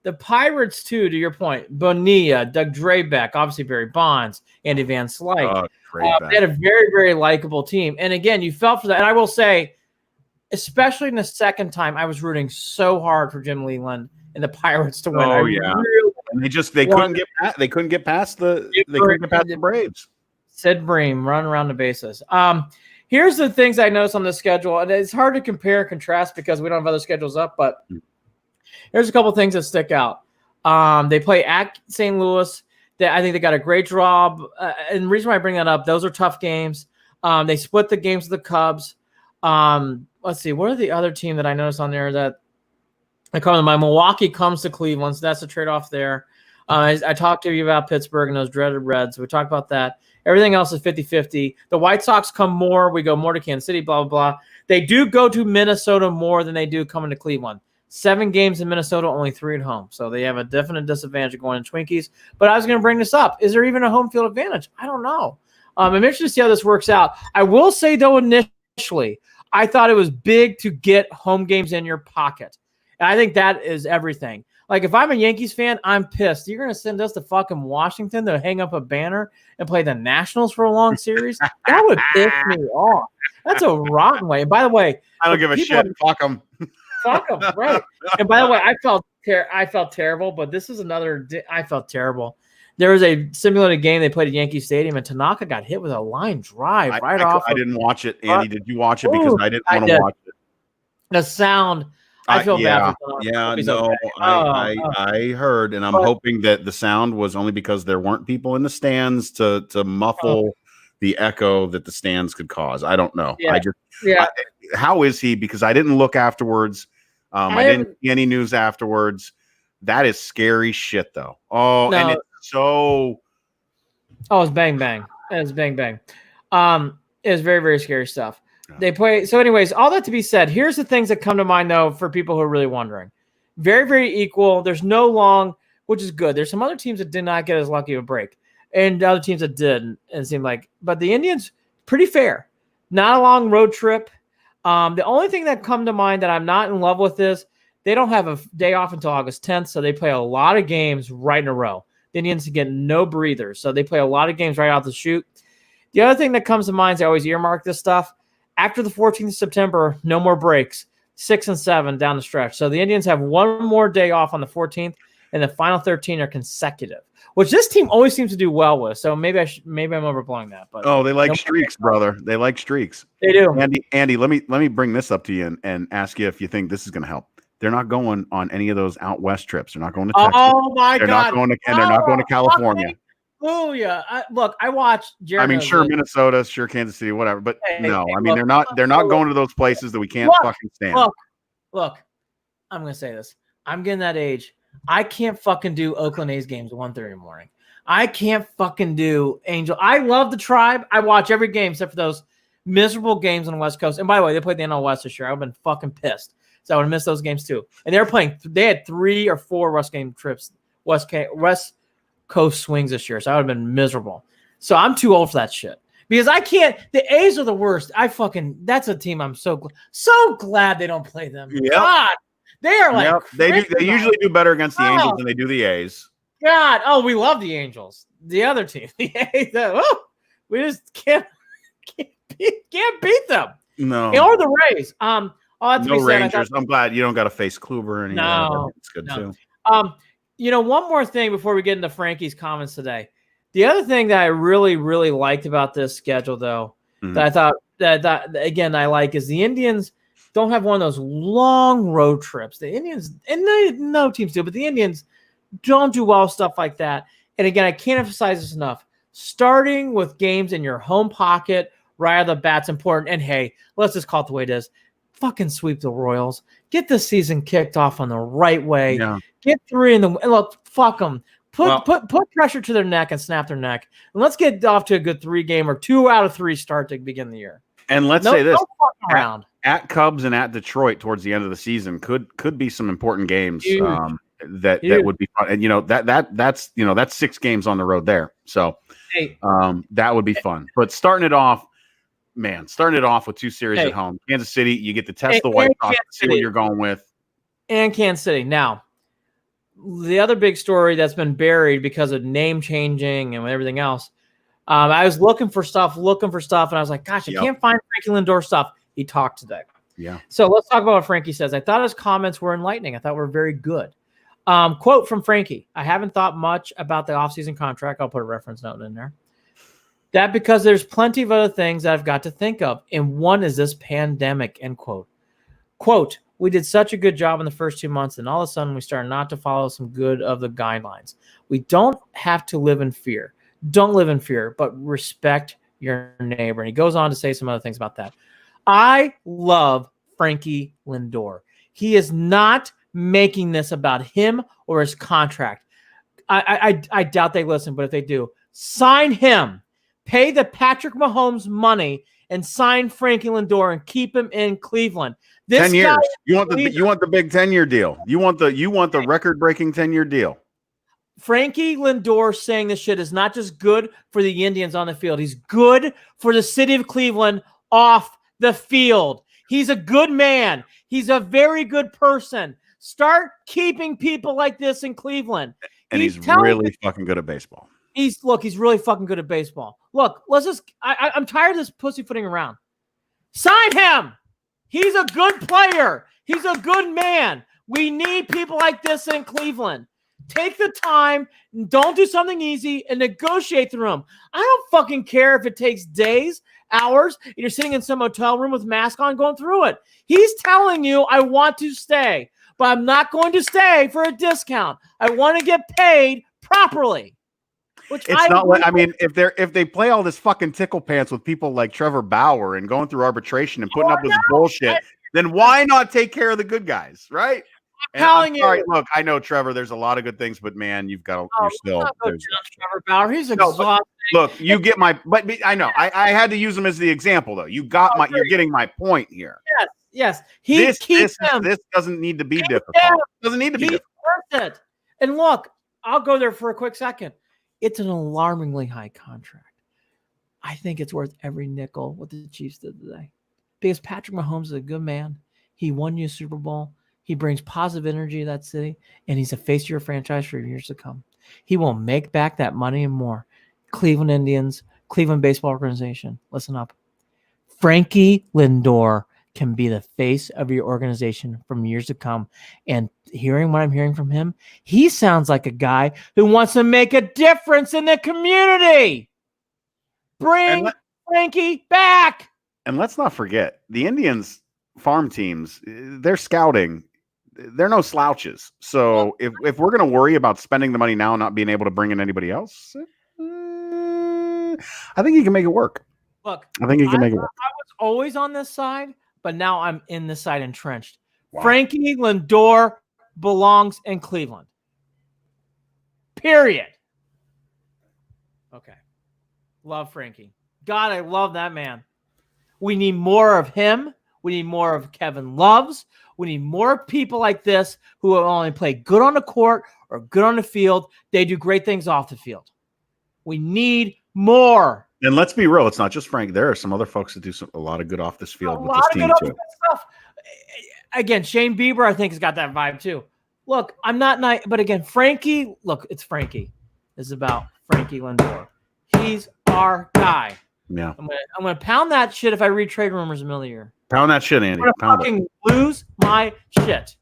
[SPEAKER 2] The Pirates too. To your point, Bonilla, Doug Drabeck, obviously Barry Bonds, Andy Van Slyke. They had a very, very likable team. And again, you felt for that. And I will say, especially in the second time, I was rooting so hard for Jim Leland and the Pirates to win.
[SPEAKER 1] Oh yeah. And they couldn't get past the Braves.
[SPEAKER 2] Sid Bream run around the bases. Here's the things I noticed on the schedule, and it's hard to compare and contrast because we don't have other schedules up, but here's a couple things that stick out. They play at St. Louis. I think they got a great job. And the reason why I bring that up, those are tough games. They split the games with the Cubs. Let's see, what are the other team that I noticed on there that I call them? My Milwaukee comes to Cleveland, so that's a trade-off there. I talked to you about Pittsburgh and those dreaded Reds. We talked about that. Everything else is 50-50. The White Sox come more. We go more to Kansas City, blah, blah, blah. They do go to Minnesota more than they do coming to Cleveland. 7 games in Minnesota, only 3 at home. So they have a definite disadvantage of going to Twinkies. But I was going to bring this up. Is there even a home field advantage? I don't know. I'm interested to see how this works out. I will say, though, initially, I thought it was big to get home games in your pocket. And I think that is everything. Like, if I'm a Yankees fan, I'm pissed. You're going to send us to fucking Washington to hang up a banner and play the Nationals for a long series? That would piss me off. That's a rotten way. And by the way,
[SPEAKER 1] I don't give a shit. Fuck them.
[SPEAKER 2] Fuck them, right? And by the way, I felt terrible, but this is another. I felt terrible. There was a simulated game they played at Yankee Stadium, and Tanaka got hit with a line drive off.
[SPEAKER 1] I didn't watch it, Andy. Did you watch it? Because I didn't want to watch it.
[SPEAKER 2] The sound. I feel bad.
[SPEAKER 1] I heard, and I'm hoping that the sound was only because there weren't people in the stands to muffle the echo that the stands could cause. I don't know. How is he? Because I didn't look afterwards. I didn't see any news afterwards. That is scary shit, though. Oh, no. And it's so.
[SPEAKER 2] Oh, it's bang bang. It's bang bang. It's very, very scary stuff. They play. So anyways, all that to be said, here's the things that come to mind, though, for people who are really wondering. Very, very equal. There's no long, which is good. There's some other teams that did not get as lucky of a break, and other teams that did, and it seemed like. But the Indians, pretty fair. Not a long road trip. The only thing that come to mind that I'm not in love with is they don't have a day off until August 10th, so they play a lot of games right in a row. The Indians get no breathers, so they play a lot of games right out the chute. The other thing that comes to mind is I always earmark this stuff. After the 14th of September, no more breaks. 6 and 7 down the stretch. So the Indians have one more day off on the 14th, and the final 13 are consecutive, which this team always seems to do well with. So maybe I'm overblowing that. But
[SPEAKER 1] they like streaks, brother. They like streaks.
[SPEAKER 2] They do.
[SPEAKER 1] Andy, let me bring this up to you and ask you if you think this is going to help. They're not going on any of those out west trips. They're not going to Texas.
[SPEAKER 2] Oh my
[SPEAKER 1] they're
[SPEAKER 2] God!
[SPEAKER 1] They're not going to California.
[SPEAKER 2] Oh yeah. Look, I watched. Jared
[SPEAKER 1] I mean, sure, Minnesota, sure, Kansas City, whatever. But no, I mean,
[SPEAKER 2] look,
[SPEAKER 1] they're not going to those places that we can't fucking stand.
[SPEAKER 2] Look, I'm gonna say this. I'm getting that age. I can't fucking do Oakland A's games at 1:30 in the morning. I can't fucking do Angel. I love the Tribe. I watch every game except for those miserable games on the West Coast. And by the way, they played the NL West this year. I've been fucking pissed. So I would have missed those games too. And they had 3 or 4 West Coast swings this year. So I would have been miserable. So I'm too old for that shit. Because I can't. The A's are the worst. That's a team I'm so glad they don't play them.
[SPEAKER 1] Yep.
[SPEAKER 2] God, they are like
[SPEAKER 1] they usually do better against the Angels than they do the A's.
[SPEAKER 2] God, we love the Angels. The other team, the A's. We just can't beat them.
[SPEAKER 1] No,
[SPEAKER 2] or the Rays.
[SPEAKER 1] No Rangers. I'm glad you don't got to face Kluber anymore.
[SPEAKER 2] No,
[SPEAKER 1] it's good
[SPEAKER 2] no.
[SPEAKER 1] too.
[SPEAKER 2] One more thing before we get into Frankie's comments today. The other thing that I really, really liked about this schedule, though, that I thought that again I like is the Indians don't have one of those long road trips. The Indians, and no teams do, but the Indians don't do well stuff like that. And again, I can't emphasize this enough. Starting with games in your home pocket right out of the bat's important. And hey, let's just call it the way it is. Fucking sweep the Royals. Get the season kicked off on the right way.
[SPEAKER 1] Yeah.
[SPEAKER 2] Get 3 in the look. Fuck them. Put pressure to their neck and snap their neck. And let's get off to a good 3-game or 2 out of 3 start to begin the year.
[SPEAKER 1] And let's say this:
[SPEAKER 2] around.
[SPEAKER 1] At Cubs and at Detroit towards the end of the season could be some important games that would be fun. And that's 6 games on the road there. So that would be fun. But starting it off with 2 series at home. Kansas City, you get to test the White Sox, see what you're going with.
[SPEAKER 2] And Kansas City. Now, the other big story that's been buried because of name changing and everything else, I was looking for stuff, and I was like, gosh, I can't find Frankie Lindor stuff. He talked today.
[SPEAKER 1] Yeah.
[SPEAKER 2] So let's talk about what Frankie says. I thought his comments were enlightening. I thought were very good. Quote from Frankie: I haven't thought much about the offseason contract. I'll put a reference note in there. That because there's plenty of other things that I've got to think of, and one is this pandemic, end quote. Quote, we did such a good job in the first 2 months, and all of a sudden we started not to follow some good of the guidelines. We don't have to live in fear. Don't live in fear, but respect your neighbor. And he goes on to say some other things about that. I love Frankie Lindor. He is not making this about him or his contract. I doubt they listen, but if they do, sign him. Pay the Patrick Mahomes money and sign Frankie Lindor and keep him in Cleveland.
[SPEAKER 1] 10 years. You want the big 10-year deal. You want the record-breaking 10-year deal.
[SPEAKER 2] Frankie Lindor saying this shit is not just good for the Indians on the field. He's good for the city of Cleveland off the field. He's a good man. He's a very good person. Start keeping people like this in Cleveland.
[SPEAKER 1] And he's really fucking good at baseball.
[SPEAKER 2] He's really fucking good at baseball. Look, I'm tired of this pussyfooting around. Sign him. He's a good player. He's a good man. We need people like this in Cleveland. Take the time, don't do something easy, and negotiate through them. I don't fucking care if it takes days, hours, and you're sitting in some hotel room with mask on going through it. He's telling you, I want to stay, but I'm not going to stay for a discount. I want to get paid properly.
[SPEAKER 1] If they play all this fucking tickle pants with people like Trevor Bauer and going through arbitration and putting up with bullshit, then why not take care of the good guys, right?
[SPEAKER 2] I'm sorry,
[SPEAKER 1] look, I know Trevor. There's a lot of good things, but man, you're still.
[SPEAKER 2] Trevor Bauer, he's exhausting.
[SPEAKER 1] Look, you get my. But I know I had to use him as the example, though. You're getting my point here.
[SPEAKER 2] Yes.
[SPEAKER 1] This doesn't need to be difficult. Doesn't need to be difficult.
[SPEAKER 2] And look, I'll go there for a quick second. It's an alarmingly high contract. I think it's worth every nickel what the Chiefs did today. Because Patrick Mahomes is a good man. He won you a Super Bowl. He brings positive energy to that city, and he's a face of your franchise for years to come. He will make back that money and more. Cleveland Indians, Cleveland Baseball Organization, listen up. Frankie Lindor can be the face of your organization from years to come. And hearing what I'm hearing from him, he sounds like a guy who wants to make a difference in the community. Bring Frankie back.
[SPEAKER 1] And let's not forget, the Indians farm teams, they're scouting. They're no slouches. So if we're going to worry about spending the money now and not being able to bring in anybody else, I think he can make it work.
[SPEAKER 2] Look,
[SPEAKER 1] I think he can make it work.
[SPEAKER 2] I was always on this side, but now I'm in this side entrenched.
[SPEAKER 1] Wow.
[SPEAKER 2] Frankie Lindor belongs in Cleveland. Period. Okay. Love Frankie. God, I love that man. We need more of him. We need more of Kevin Loves. We need more people like this who only play good on the court or good on the field. They do great things off the field. We need more.
[SPEAKER 1] And let's be real, it's not just Frank. There are some other folks that do a lot of good off this field with this team too.
[SPEAKER 2] Stuff. Again, Shane Bieber, I think, has got that vibe too. Look, I'm not nice, but again, Frankie, look, it's Frankie. This is about Frankie Lindor. He's our guy.
[SPEAKER 1] Yeah.
[SPEAKER 2] I'm gonna pound that shit if I read trade rumors in the middle of the year.
[SPEAKER 1] Pound that shit, Andy.
[SPEAKER 2] I'm gonna
[SPEAKER 1] Pound
[SPEAKER 2] fucking lose my shit.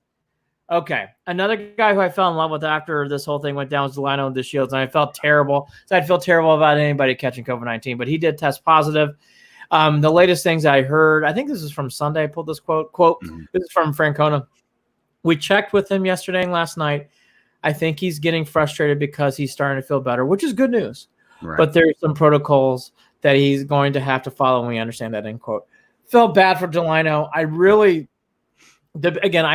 [SPEAKER 2] Okay. Another guy who I fell in love with after this whole thing went down was Delino and DeShields, and I felt terrible. So I'd feel terrible about anybody catching COVID-19, but he did test positive. The latest things I heard, I think this is from Sunday. I pulled this quote. This is from Francona. We checked with him yesterday and last night. I think he's getting frustrated because he's starting to feel better, which is good news. Right. But there's some protocols that he's going to have to follow, and we understand that, end quote. Felt bad for Delino. I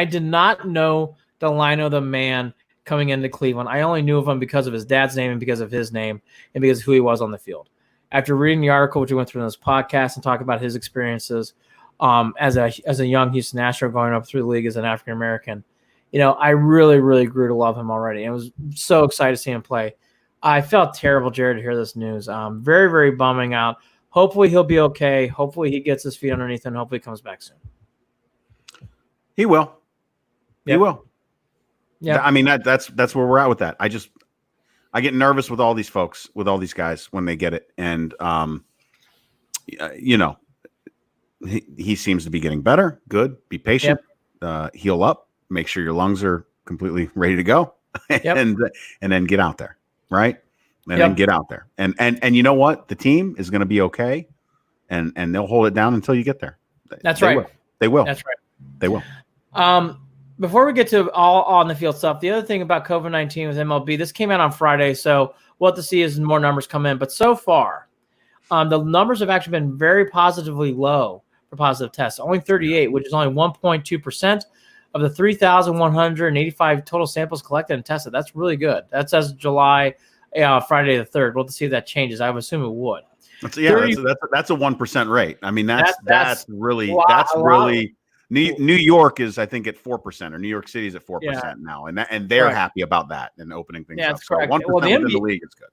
[SPEAKER 2] did not know Delino, the man, coming into Cleveland. I only knew of him because of his dad's name and because of his name and because of who he was on the field. After reading the article, which we went through in this podcast and talking about his experiences as a young Houston Astro going up through the league as an African-American, I really, really grew to love him already. And I was so excited to see him play. I felt terrible, Jared, to hear this news. Very, very bumming out. Hopefully he'll be okay. Hopefully he gets his feet underneath and hopefully he comes back soon.
[SPEAKER 1] He will. Yep. He will.
[SPEAKER 2] Yeah.
[SPEAKER 1] I mean, that's where we're at with that. I get nervous with all these folks, with all these guys when they get it. And, he seems to be getting better. Good. Be patient. Yep. Heal up. Make sure your lungs are completely ready to go.
[SPEAKER 2] Yep.
[SPEAKER 1] and then get out there. Right. And then get out there. And you know what? The team is going to be okay. And they'll hold it down until you get there.
[SPEAKER 2] That's right.
[SPEAKER 1] They will.
[SPEAKER 2] That's right.
[SPEAKER 1] They will.
[SPEAKER 2] Before we get to all on the field stuff, the other thing about COVID-19 with MLB, this came out on Friday, so we'll have to see as more numbers come in. But so far, the numbers have actually been very positively low for positive tests. Only 38, which is only 1.2% of the 3,185 total samples collected and tested. That's really good. That says July, Friday the 3rd. We'll have to see if that changes. I would assume it would.
[SPEAKER 1] That's a 1% rate. I mean, that's really. New York is, I think, at 4%, or New York City is at 4% now, and they're happy about that and opening things up.
[SPEAKER 2] That's correct.
[SPEAKER 1] 1% within the league is good.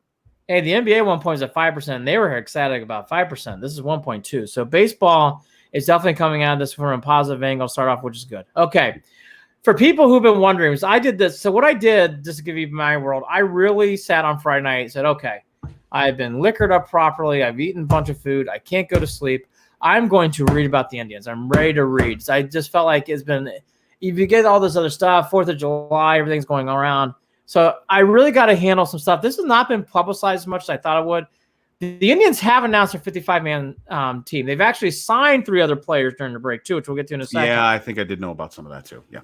[SPEAKER 2] Hey, the NBA at one point was at 5%, and they were ecstatic about 5%. This is 1.2. So baseball is definitely coming out of this from a positive angle. Start off, which is good. Okay, for people who've been wondering, so I did this. So what I did, just to give you my world, I really sat on Friday night and said, okay, I've been liquored up properly. I've eaten a bunch of food. I can't go to sleep. I'm going to read about the Indians. I'm ready to read. So I just felt like it's been, if you get all this other stuff, 4th of July, everything's going around. So I really got to handle some stuff. This has not been publicized as much as I thought it would. The Indians have announced their 55-man team. They've actually signed 3 other players during the break, too, which we'll get to in a second.
[SPEAKER 1] Yeah, I think I did know about some of that, too. Yeah.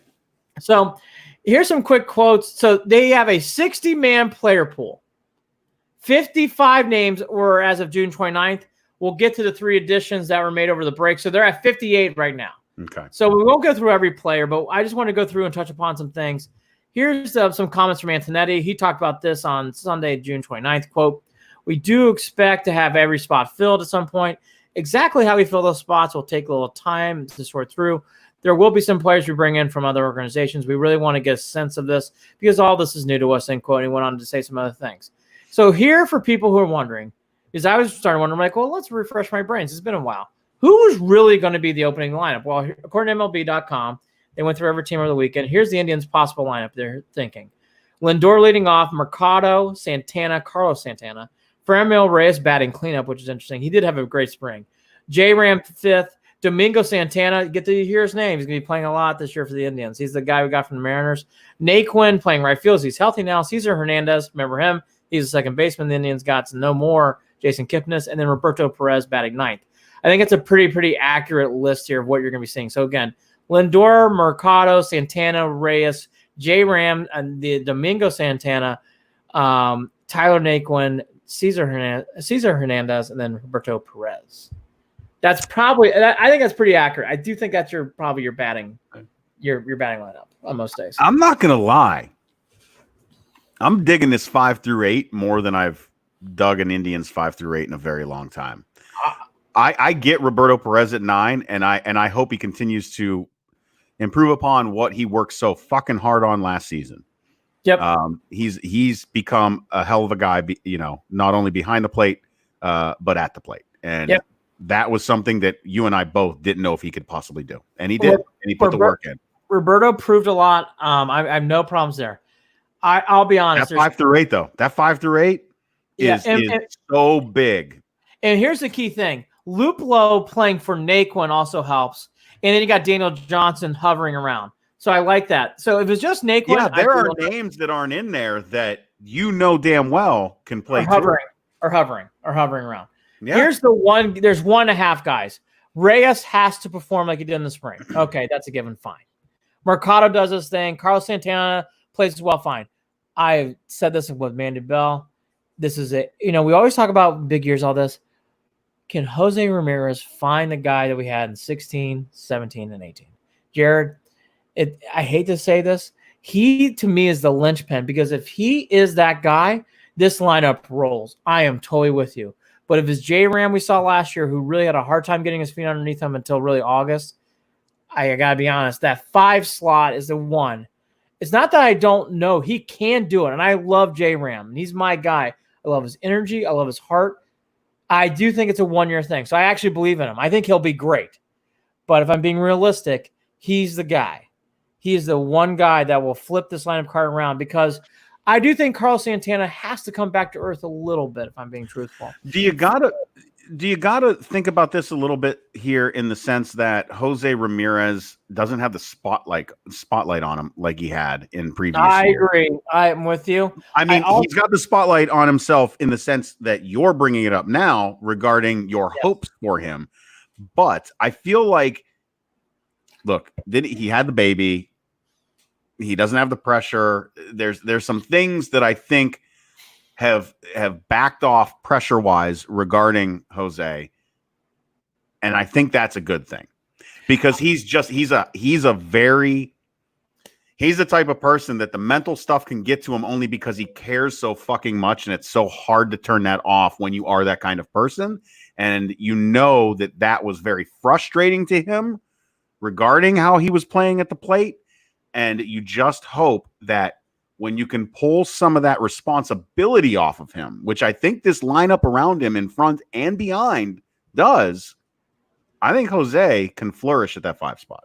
[SPEAKER 2] So here's some quick quotes. So they have a 60-man player pool. 55 names were as of June 29th. We'll get to the 3 additions that were made over the break. So they're at 58 right now.
[SPEAKER 1] Okay.
[SPEAKER 2] So we won't go through every player, but I just want to go through and touch upon some things. Here's some comments from Antonetti. He talked about this on Sunday, June 29th. Quote, we do expect to have every spot filled at some point. Exactly how we fill those spots will take a little time to sort through. There will be some players we bring in from other organizations. We really want to get a sense of this because all this is new to us, end quote. And he went on to say some other things. So here, for people who are wondering, Because I was starting to wonder, I'm like, well, let's refresh my brains. It's been a while. Who's really going to be the opening lineup? Well, according to MLB.com, they went through every team over the weekend. Here's the Indians' possible lineup they're thinking. Lindor leading off, Mercado, Santana, Carlos Santana. Franmil Reyes batting cleanup, which is interesting. He did have a great spring. J-Ram fifth. Domingo Santana, get to hear his name. He's going to be playing a lot this year for the Indians. He's the guy we got from the Mariners. Naquin playing right field. He's healthy now. Cesar Hernandez, remember him? He's the second baseman the Indians got to know more. Jason Kipnis, and then Roberto Perez batting ninth. I think it's a pretty accurate list here of what you're going to be seeing. So again, Lindor, Mercado, Santana, Reyes, J-Ram, and the Domingo Santana, Tyler Naquin, Cesar Hernandez, and then Roberto Perez. That's probably. I think that's pretty accurate. I do think that's probably your batting lineup on most days.
[SPEAKER 1] I'm not gonna lie. I'm digging this 5 through 8 more than I've dug an Indians 5 through 8 in a very long time. I get Roberto Perez at 9, and I hope he continues to improve upon what he worked so fucking hard on last season.
[SPEAKER 2] Yep.
[SPEAKER 1] He's become a hell of a guy. Not only behind the plate, but at the plate, and.
[SPEAKER 2] Yep.
[SPEAKER 1] That was something that you and I both didn't know if he could possibly do. And he did. And he put the work in.
[SPEAKER 2] Roberto proved a lot. I have no problems there. I'll be honest.
[SPEAKER 1] That 5 through 8, though. That 5 through 8 is so big.
[SPEAKER 2] And here's the key thing. Luplow playing for Naquin also helps. And then you got Daniel Johnson hovering around. So I like that. So if it's just Naquin.
[SPEAKER 1] Yeah, there are names that aren't in there that damn well can play
[SPEAKER 2] or hovering around.
[SPEAKER 1] Yeah.
[SPEAKER 2] Here's the one. There's 1.5 guys. Reyes has to perform like he did in the spring. Okay, that's a given. Fine. Mercado does his thing. Carlos Santana plays well. Fine. I've said this with Mandy Bell. This is it. We always talk about big years, all this. Can Jose Ramirez find the guy that we had in 16, 17, and 18? Jared, I hate to say this. He, to me, is the linchpin because if he is that guy, this lineup rolls. I am totally with you. But if it's J-Ram we saw last year, who really had a hard time getting his feet underneath him until really August, I got to be honest, that 5 slot is the one. It's not that I don't know. He can do it, and I love J-Ram. He's my guy. I love his energy. I love his heart. I do think it's a one-year thing, so I actually believe in him. I think he'll be great. But if I'm being realistic, he's the guy. He is the one guy that will flip this lineup card around because – I do think Carlos Santana has to come back to earth a little bit, if I'm being truthful.
[SPEAKER 1] Do you gotta think about this a little bit here in the sense that Jose Ramirez doesn't have the spotlight on him like he had in previous years?
[SPEAKER 2] I agree. I'm with you.
[SPEAKER 1] I mean, he's got the spotlight on himself in the sense that you're bringing it up now regarding your hopes for him. But I feel like, look, he had the baby. He doesn't have the pressure. There's some things that I think have backed off pressure-wise regarding Jose, and I think that's a good thing because he's the type of person that the mental stuff can get to him only because he cares so fucking much, and it's so hard to turn that off when you are that kind of person. And that was very frustrating to him regarding how he was playing at the plate. And you just hope that when you can pull some of that responsibility off of him, which I think this lineup around him in front and behind does, I think Jose can flourish at that 5 spot.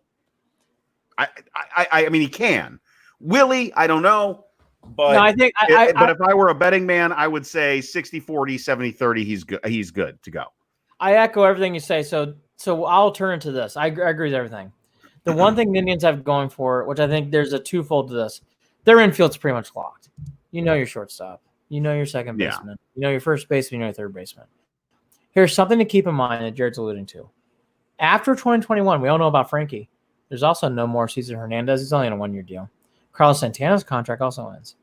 [SPEAKER 1] I mean, he can. Will he? I don't know. But
[SPEAKER 2] no, I think.
[SPEAKER 1] But if I were a betting man, I would say 60-40, 70-30. He's good to go.
[SPEAKER 2] I echo everything you say. So I'll turn to this. I agree with everything. The one thing the Indians have going for it, which I think there's a twofold to this, their infield's pretty much locked. You know your shortstop. You know your second baseman. You know your first baseman. You know your third baseman. Here's something to keep in mind that Jared's alluding to. After 2021, we all know about Frankie. There's also no more Cesar Hernandez. He's only on a 1-year deal. Carlos Santana's contract also ends.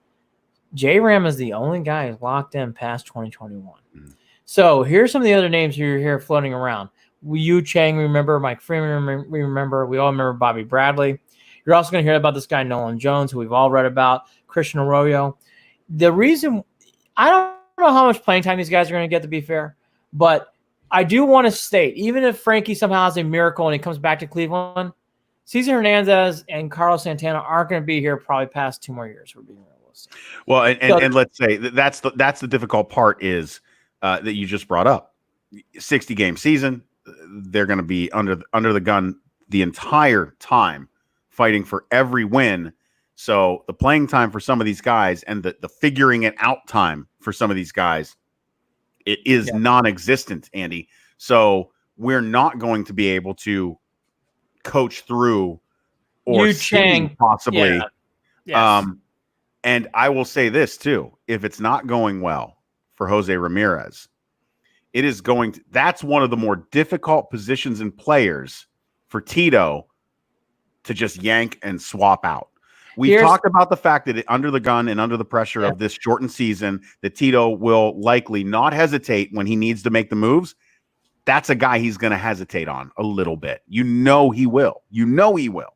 [SPEAKER 2] J-Ram is the only guy who's locked in past 2021. Mm-hmm. So here's some of the other names you're here floating around. Yu Chang, remember. Mike Freeman, remember. We all remember Bobby Bradley. You're also going to hear about this guy, Nolan Jones, who we've all read about, Christian Arroyo. The reason – I don't know how much playing time these guys are going to get, to be fair, but I do want to state, even if Frankie somehow has a miracle and he comes back to Cleveland, Cesar Hernandez and Carlos Santana aren't going to be here probably past 2 more years. We're being realistic.
[SPEAKER 1] Well, and let's say that's the difficult part is that you just brought up. 60-game season. They're going to be under the gun the entire time, fighting for every win. So the playing time for some of these guys and the figuring it out time for some of these guys, it is non-existent, Andy. So we're not going to be able to coach through or possibly.
[SPEAKER 2] Yeah. Yes.
[SPEAKER 1] And I will say this too: if it's not going well for Jose Ramirez, it is going to. That's one of the more difficult positions and players for Tito to just yank and swap out. We've talked about the fact that under the gun and under the pressure of this shortened season, that Tito will likely not hesitate when he needs to make the moves. That's a guy he's going to hesitate on a little bit. He will. He will.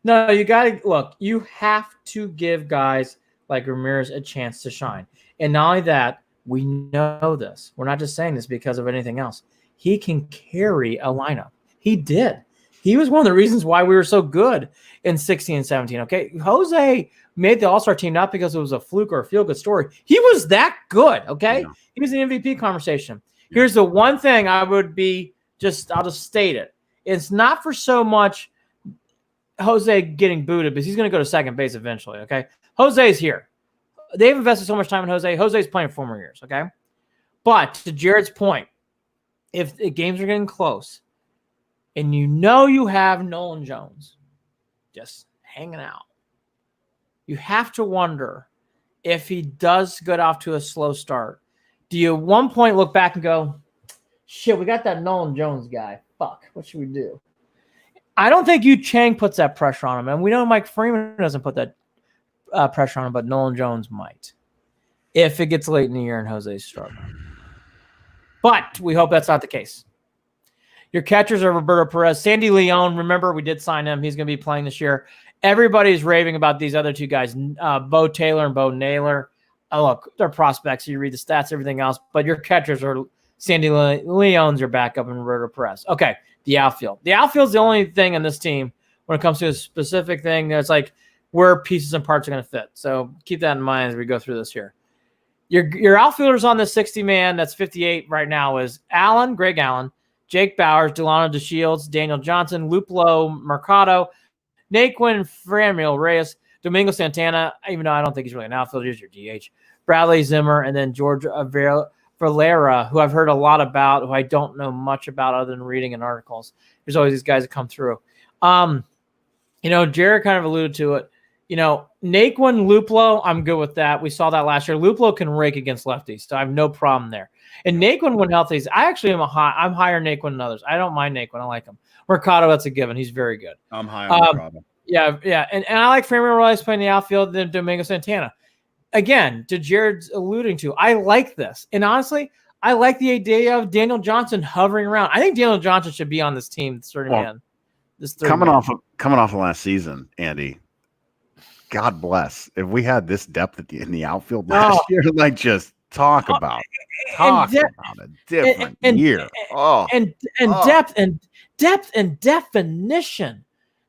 [SPEAKER 2] No, you got to look. You have to give guys like Ramirez a chance to shine. And not only that, we know this. We're not just saying this because of anything else. He can carry a lineup. He did. He was one of the reasons why we were so good in 16 and 17. Okay. Jose made the All-Star team not because it was a fluke or a feel-good story. He was that good. Okay. Yeah. He was in the MVP conversation. Yeah. Here's the one thing I'll just state it. It's not for so much Jose getting booted, because he's going to go to second base eventually. Okay. Jose's here. They've invested so much time in Jose. Jose's playing 4 more years. Okay. But to Jared's point, if the games are getting close, and you have Nolan Jones just hanging out, you have to wonder if he does get off to a slow start. Do you at one point look back and go, shit, we got that Nolan Jones guy. Fuck, what should we do? I don't think Yu Chang puts that pressure on him. And we know Mike Freeman doesn't put that pressure on him, but Nolan Jones might if it gets late in the year and Jose's struggling. But we hope that's not the case. Your catchers are Roberto Perez. Sandy Leon, remember, we did sign him. He's going to be playing this year. Everybody's raving about these other 2 guys, Bo Taylor and Bo Naylor. Oh, look, they're prospects. You read the stats, everything else. But your catchers are Sandy Leon's your backup and Roberto Perez. Okay, the outfield. The outfield's the only thing in this team when it comes to a specific thing that's like where pieces and parts are going to fit. So keep that in mind as we go through this here. Your outfielders on the 60-man, that's 58 right now, is Greg Allen, Jake Bowers, Delano DeShields, Daniel Johnson, Luplo Mercado, Naquin, Franmil Reyes, Domingo Santana, even though I don't think he's really an outfielder, he's your DH, Bradley Zimmer, and then George Valera, who I've heard a lot about, who I don't know much about other than reading in articles. There's always these guys that come through. Jared kind of alluded to it. Naquin, Luplo, I'm good with that. We saw that last year. Luplo can rake against lefties, so I have no problem there. And Naquin, when healthy, I'm higher Naquin than others. I don't mind Naquin. I like him. Mercado, that's a given. He's very good.
[SPEAKER 1] I'm high on Mercado.
[SPEAKER 2] Yeah. And I like Franmil Reyes playing the outfield than Domingo Santana. Again, to Jared's alluding to, I like this. And honestly, I like the idea of Daniel Johnson hovering around. I think Daniel Johnson should be on this team, man.
[SPEAKER 1] Coming off of last season, Andy, God bless. If we had this depth in the outfield last year, just talk about a different year.
[SPEAKER 2] Depth and definition.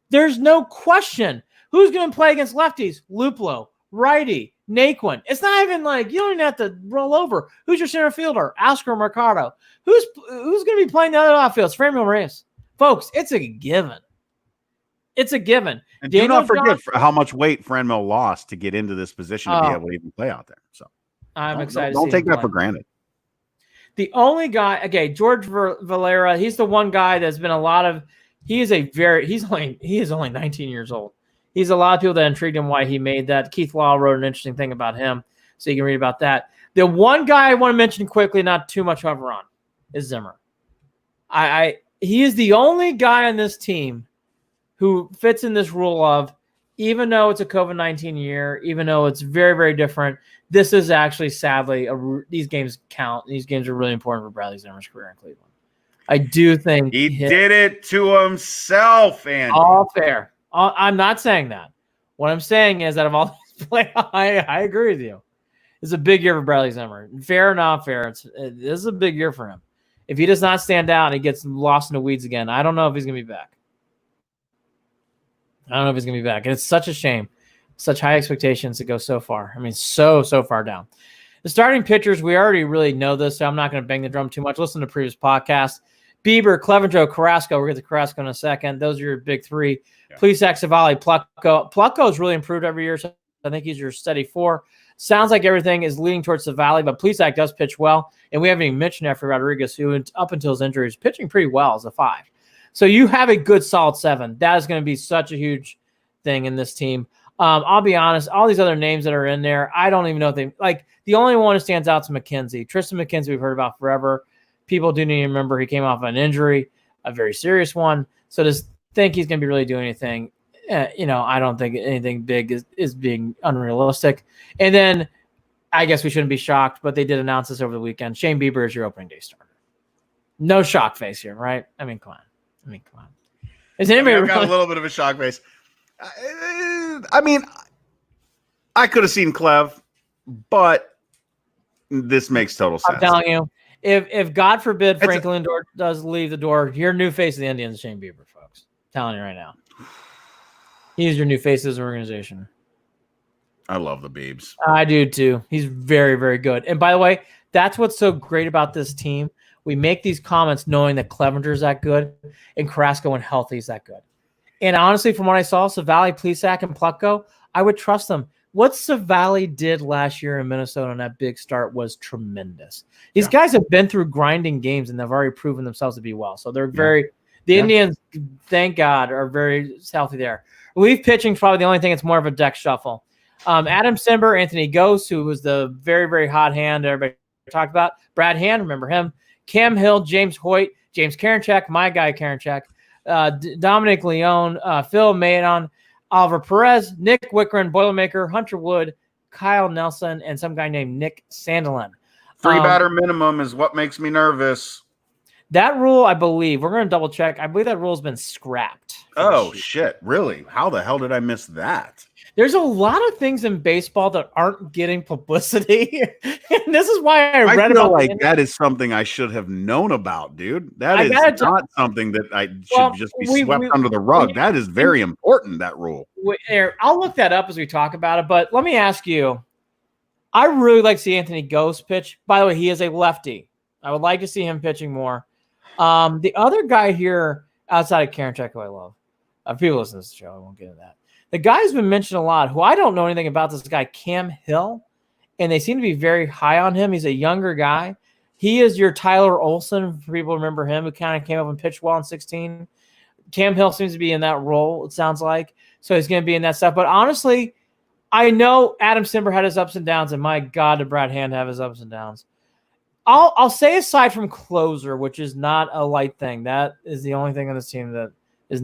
[SPEAKER 2] There's no question. Who's going to play against lefties? Luplo, righty, Naquin. It's not even like you don't even have to roll over. Who's your center fielder? Oscar Mercado. Who's going to be playing the other outfields? Franmil Reyes. Folks, it's a given. It's a given.
[SPEAKER 1] And do not forget how much weight Franmil lost to get into this position to be able to even play out there. So
[SPEAKER 2] I'm excited.
[SPEAKER 1] Don't take that for granted.
[SPEAKER 2] The only guy, George Valera, he's the one guy that's been he is only 19 years old. He's a lot of people that intrigued him why he made that. Keith Law wrote an interesting thing about him, so you can read about that. The one guy I want to mention quickly, not too much hover on, is Zimmer. He is the only guy on this team who fits in this rule of, even though it's a COVID-19 year, even though it's very, very different, this is actually, sadly, these games count. These games are really important for Bradley Zimmer's career in Cleveland. I do think
[SPEAKER 1] he did it to himself, Andy.
[SPEAKER 2] All fair. I'm not saying that. What I'm saying is that of all these players, I agree with you. It's a big year for Bradley Zimmer. Fair or not fair, this is a big year for him. If he does not stand out and he gets lost in the weeds again, I don't know if he's going to be back. And it's such a shame. Such high expectations to go so far. I mean, so far down. The starting pitchers, we already really know this, so I'm not going to bang the drum too much. Listen to previous podcasts. Bieber, Clevenger, Carrasco. We'll get to Carrasco in a second. Those are your big three. Yeah. Plesac, Savali, Plutko. Plutko has really improved every year, so I think he's your steady 4. Sounds like everything is leading towards Savali, but Plesac does pitch well, and we haven't even mentioned Jeffrey Rodriguez, who up until his injury is pitching pretty well as a 5. So you have a good solid 7. That is going to be such a huge thing in this team. I'll be honest, all these other names that are in there, I don't even know if they like. The only one who stands out is McKenzie. Tristan McKenzie, we've heard about forever. People do need to remember he came off an injury, a very serious one. So to think he's going to be really doing anything, I don't think anything big is being unrealistic. And then I guess we shouldn't be shocked, but they did announce this over the weekend. Shane Bieber is your opening day starter. No shock face here, right? I mean, come on. Is anybody
[SPEAKER 1] I've got a little bit of a shock face. I mean, I could have seen Clev, but this makes total sense.
[SPEAKER 2] I'm telling you, if God forbid Frank Lindor does leave the door, your new face of the Indians is Shane Bieber, folks. I'm telling you right now. He's your new face of his organization.
[SPEAKER 1] I love the Biebs.
[SPEAKER 2] I do too. He's very, very good. And by the way, that's what's so great about this team. We make these comments knowing that Clevenger's that good and Carrasco when healthy is that good. And honestly, from what I saw, Savali, Plesac, and Plutko, I would trust them. What Savali did last year in Minnesota on that big start was tremendous. These guys have been through grinding games, and they've already proven themselves to be well. So they're very the Indians, thank God, are very healthy there. Relief pitching is probably the only thing that's more of a deck shuffle. Adam Simber, Anthony Gose, who was the very, very hot hand everybody talked about. Brad Hand, remember him. Cam Hill, James Hoyt, James Karinchak, my guy Karinchak. Dominic Leone, Phil Maydon, Oliver Perez, Nick Wickren, Boilermaker, Hunter Wood, Kyle Nelson, and some guy named Nick Sandelin.
[SPEAKER 1] 3 batter minimum is what makes me nervous.
[SPEAKER 2] That rule, I believe, we're going to double check. I believe that rule has been scrapped.
[SPEAKER 1] Oh, shit. Really? How the hell did I miss that?
[SPEAKER 2] There's a lot of things in baseball that aren't getting publicity. And this is why I read
[SPEAKER 1] feel
[SPEAKER 2] about
[SPEAKER 1] like that is something I should have known about, dude. That is not something that I should just be swept under the rug. That is very important, that rule.
[SPEAKER 2] I'll look that up as we talk about it, but let me ask you. I really like to see Anthony Gose pitch. By the way, he is a lefty. I would like to see him pitching more. The other guy here, outside of Karinchak, who I love, people listen to this show, I won't get into that. The guy's been mentioned a lot, who I don't know anything about, this guy, Cam Hill, and they seem to be very high on him. He's a younger guy. He is your Tyler Olson, for people remember him, who kind of came up and pitched well in 16. Cam Hill seems to be in that role, it sounds like. So he's going to be in that stuff. But honestly, I know Adam Simber had his ups and downs, and my God, did Brad Hand have his ups and downs. I'll say aside from closer, which is not a light thing, that is the only thing on this team that is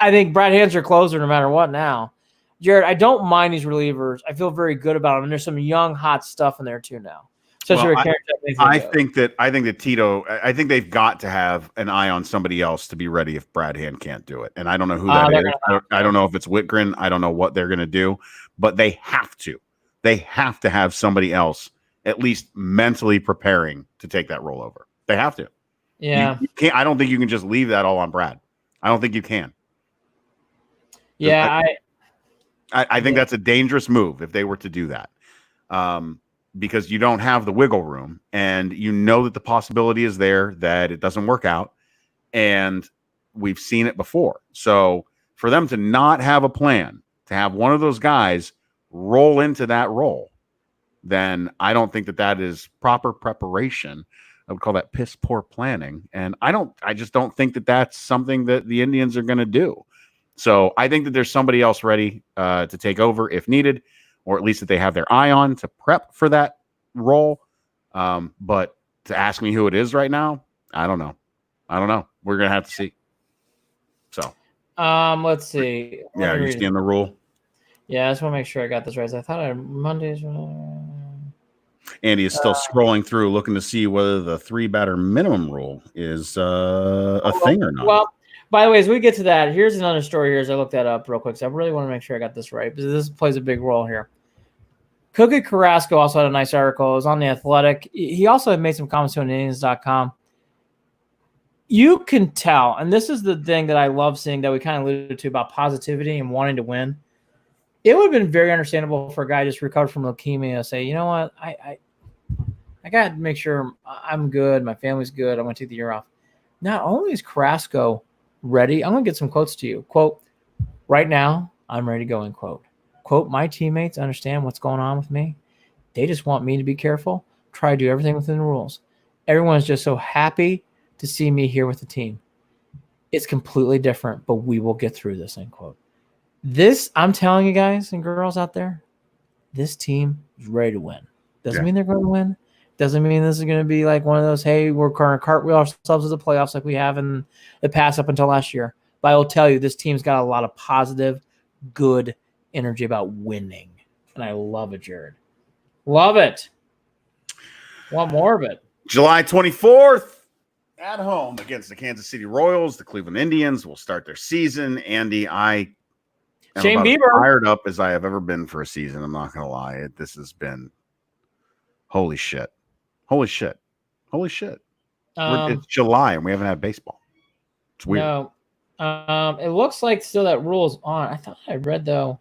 [SPEAKER 2] I think Brad Hand's your closer no matter what now. Jared, I don't mind these relievers. I feel very good about them. And there's some young, hot stuff in there too now. Especially
[SPEAKER 1] I think that Tito, I think they've got to have an eye on somebody else to be ready if Brad Hand can't do it. And I don't know who that is. I don't know if it's Whitgren. I don't know what they're going to do. But they have to. They have to have somebody else at least mentally preparing to take that role over. They have to.
[SPEAKER 2] Yeah.
[SPEAKER 1] You can't. I don't think you can just leave that all on Brad. I don't think you can.
[SPEAKER 2] Yeah,
[SPEAKER 1] I think that's a dangerous move if they were to do that, because you don't have the wiggle room, and you know that the possibility is there that it doesn't work out, and we've seen it before. So for them to not have a plan, to have one of those guys roll into that role, then I don't think that is proper preparation. I would call that piss poor planning, and I just don't think that that's something that the Indians are going to do. So I think that there's somebody else ready to take over if needed, or at least that they have their eye on to prep for that role. But to ask me who it is right now, I don't know. We're going to have to see. So,
[SPEAKER 2] let's see.
[SPEAKER 1] Yeah, are you seeing the rule?
[SPEAKER 2] Yeah, I just want to make sure I got this right. I thought I Mondays.
[SPEAKER 1] Andy is still scrolling through, looking to see whether the 3 batter minimum rule is a thing or not.
[SPEAKER 2] Well, by the way, as we get to that, here's another story here as I looked that up real quick. So I really want to make sure I got this right, because this plays a big role here. Cookie Carrasco also had a nice article. It was on The Athletic. He also had made some comments on Indians.com. You can tell, and this is the thing that I love seeing that we kind of alluded to about positivity and wanting to win. It would have been very understandable for a guy just recovered from leukemia to say, you know what, I got to make sure I'm good, my family's good. I'm going to take the year off. Not only is Carrasco ready, I'm going to get some quotes to you. Quote, right now, I'm ready to go, end quote. Quote, my teammates understand what's going on with me. They just want me to be careful, try to do everything within the rules. Everyone's just so happy to see me here with the team. It's completely different, but we will get through this, end quote. This, I'm telling you guys and girls out there, this team is ready to win. Doesn't mean they're going to win. Doesn't mean this is going to be like one of those, hey, we're going to cartwheel ourselves to the playoffs like we have in the past up until last year. But I will tell you, this team's got a lot of positive, good energy about winning. And I love it, Jared. Love it. Want more of it.
[SPEAKER 1] July 24th, at home against the Kansas City Royals. The Cleveland Indians will start their season. Andy, I am
[SPEAKER 2] Shane
[SPEAKER 1] about as
[SPEAKER 2] Bieber.
[SPEAKER 1] fired up as I have ever been for a season. I'm not going to lie. This has been holy shit. Holy shit. Holy shit. It's July and we haven't had baseball. It's weird.
[SPEAKER 2] No. It looks like still that rule is on. I thought I read, though.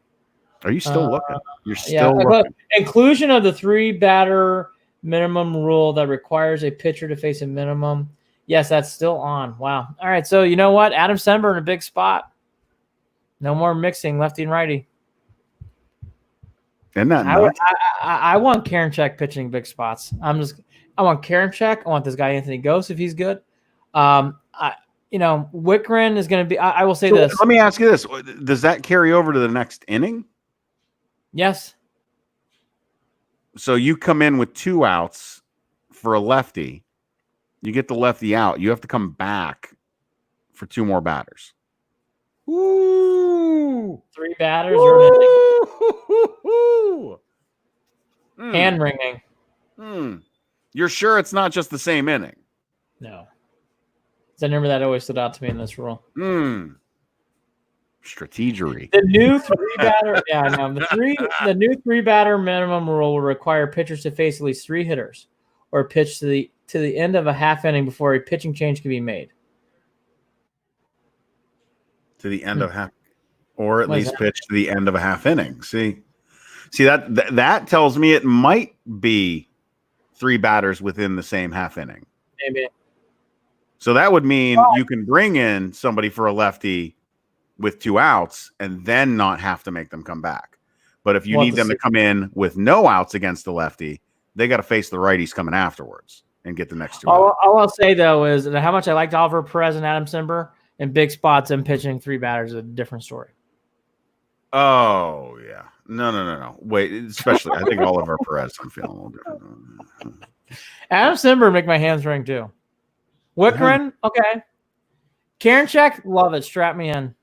[SPEAKER 1] Are you still looking? You're still looking.
[SPEAKER 2] Inclusion of the 3-batter minimum rule that requires a pitcher to face a minimum. Yes, that's still on. Wow. All right, so you know what? Adam Sember in a big spot. No more mixing lefty and righty.
[SPEAKER 1] Isn't that nuts?
[SPEAKER 2] I want Karinchak pitching big spots. I want Karinchak. I want this guy Anthony Gose if he's good. Wickren is going to be. I will say this.
[SPEAKER 1] Let me ask you this: does that carry over to the next inning?
[SPEAKER 2] Yes.
[SPEAKER 1] So you come in with 2 outs for a lefty. You get the lefty out. You have to come back for 2 more batters. Ooh.
[SPEAKER 2] 3 batters or an inning. Hand wringing.
[SPEAKER 1] You're sure it's not just the same inning?
[SPEAKER 2] No. I remember that always stood out to me in this rule.
[SPEAKER 1] Strategery.
[SPEAKER 2] The new 3-batter, the new 3-batter minimum rule will require pitchers to face at least 3 hitters, or pitch to the end of a half inning before a pitching change can be made.
[SPEAKER 1] To the end of half, or at least pitch to the end of a half inning. See that tells me it might be 3 batters within the same half inning.
[SPEAKER 2] Maybe.
[SPEAKER 1] So that would mean you can bring in somebody for a lefty with 2 outs and then not have to make them come back. But if you need them to come in with no outs against the lefty, they got to face the righties coming afterwards and get the next 2 outs.
[SPEAKER 2] All I'll say, though, is that how much I liked Oliver Perez and Adam Sember in big spots and pitching 3 batters is a different story.
[SPEAKER 1] Oh, yeah. No. Wait, especially I think Oliver Perez, I'm feeling a little different.
[SPEAKER 2] Adam Sember make my hands ring, too. Wickren, okay. Karinchak, love it. Strap me in.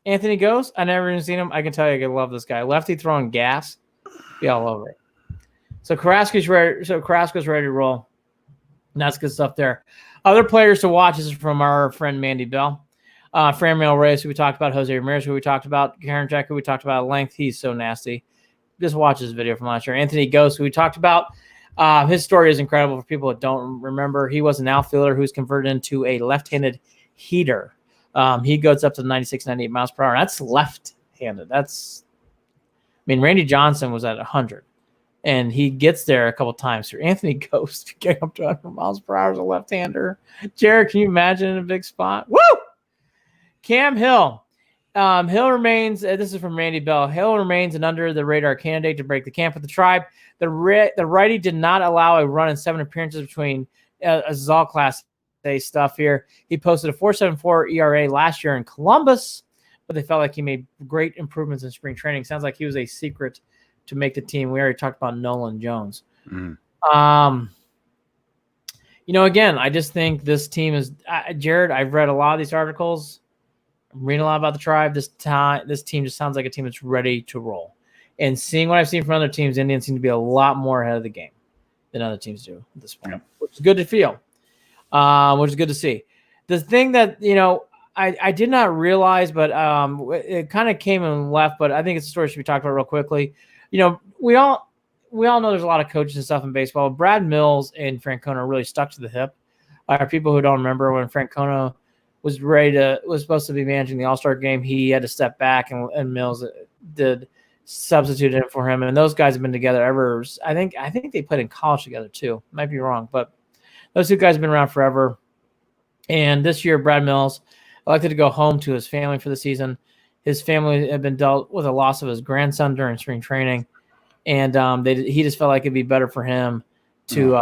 [SPEAKER 2] Anthony Gose, I never even seen him. I can tell you I love this guy. Lefty throwing gas. Be all over it. So Carrasco's ready to roll. And that's good stuff there. Other players to watch is from our friend Mandy Bell. Franmil Reyes, who we talked about. Jose Ramirez, who we talked about. Karinchak, who we talked about at length. He's so nasty. Just watch this video from last year. Anthony Gose, who we talked about. His story is incredible for people that don't remember. He was an outfielder who's converted into a left-handed heater. He goes up to 96, 98 miles per hour. That's left-handed. Randy Johnson was at 100, and he gets there a couple times. For Anthony Gose getting up to 100 miles per hour as a left-hander. Jared, can you imagine in a big spot? Woo! Cam Hill. Hill remains, this is from Randy Bell, Hill remains an under-the-radar candidate to break the camp with the Tribe. The righty did not allow a run in 7 appearances between this is all Class A stuff here. He posted a 4.74 ERA last year in Columbus, but they felt like he made great improvements in spring training. Sounds like he was a secret to make the team. We already talked about Nolan Jones. Again, I just think this team is Jared, I've read a lot of these articles. I'm reading a lot about the Tribe. This team just sounds like a team that's ready to roll. And seeing what I've seen from other teams, Indians seem to be a lot more ahead of the game than other teams do at this point, which is good to feel, which is good to see. The thing that, I did not realize, but it kind of came and left, but I think it's a story should be talked about real quickly. We all know there's a lot of coaches and stuff in baseball. Brad Mills and Francona really stuck to the hip. For people who don't remember, when Francona was supposed to be managing the All-Star game, he had to step back, and Mills did substituted in for him. And those guys have been together ever. I think they played in college together too. Might be wrong, but those two guys have been around forever. And this year, Brad Mills elected to go home to his family for the season. His family had been dealt with a loss of his grandson during spring training, and he just felt like it'd be better for him to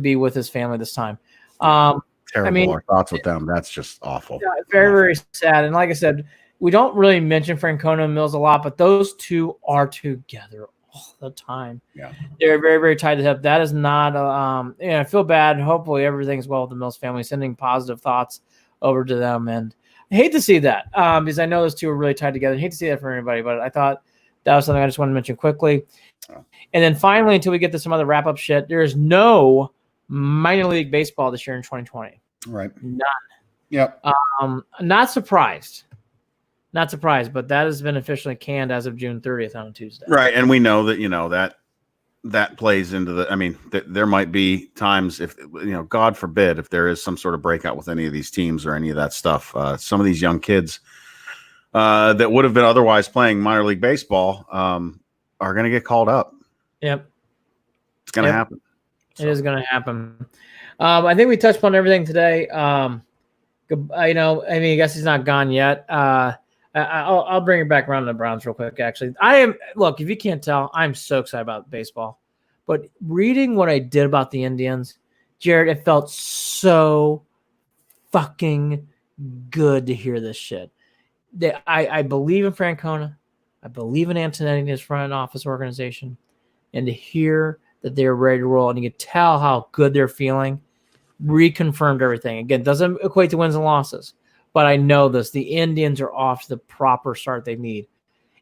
[SPEAKER 2] be with his family this time.
[SPEAKER 1] Terrible. Our thoughts with them. That's just awful.
[SPEAKER 2] Yeah, very, very sad. And like I said, we don't really mention Francona and Mills a lot, but those two are together all the time.
[SPEAKER 1] Yeah,
[SPEAKER 2] they're very, very tight to hip. That is not. I feel bad. Hopefully, everything's well with the Mills family. Sending positive thoughts over to them, and I hate to see that because I know those two are really tied together. I hate to see that for anybody, but I thought that was something I just wanted to mention quickly. And then finally, until we get to some other wrap up shit, there is no minor league baseball this year in 2020.
[SPEAKER 1] Right.
[SPEAKER 2] None.
[SPEAKER 1] Yep.
[SPEAKER 2] Not surprised. Not surprised, but that has been officially canned as of June 30th on Tuesday.
[SPEAKER 1] Right, and we know that that plays into the. I mean, there might be times if God forbid, if there is some sort of breakout with any of these teams or any of that stuff. Some of these young kids that would have been otherwise playing minor league baseball are going to get called up.
[SPEAKER 2] Yep,
[SPEAKER 1] it's going to happen.
[SPEAKER 2] It is going to happen. I think we touched on everything today. I guess he's not gone yet. I'll bring it back around to the Browns real quick. Actually, look, if you can't tell, I'm so excited about baseball. But reading what I did about the Indians, Jared, it felt so fucking good to hear this shit. I believe in Francona. I believe in Antonetti and his front office organization. And to hear that they're ready to roll, and you can tell how good they're feeling, reconfirmed everything. Again, doesn't equate to wins and losses. But I know this. The Indians are off to the proper start they need.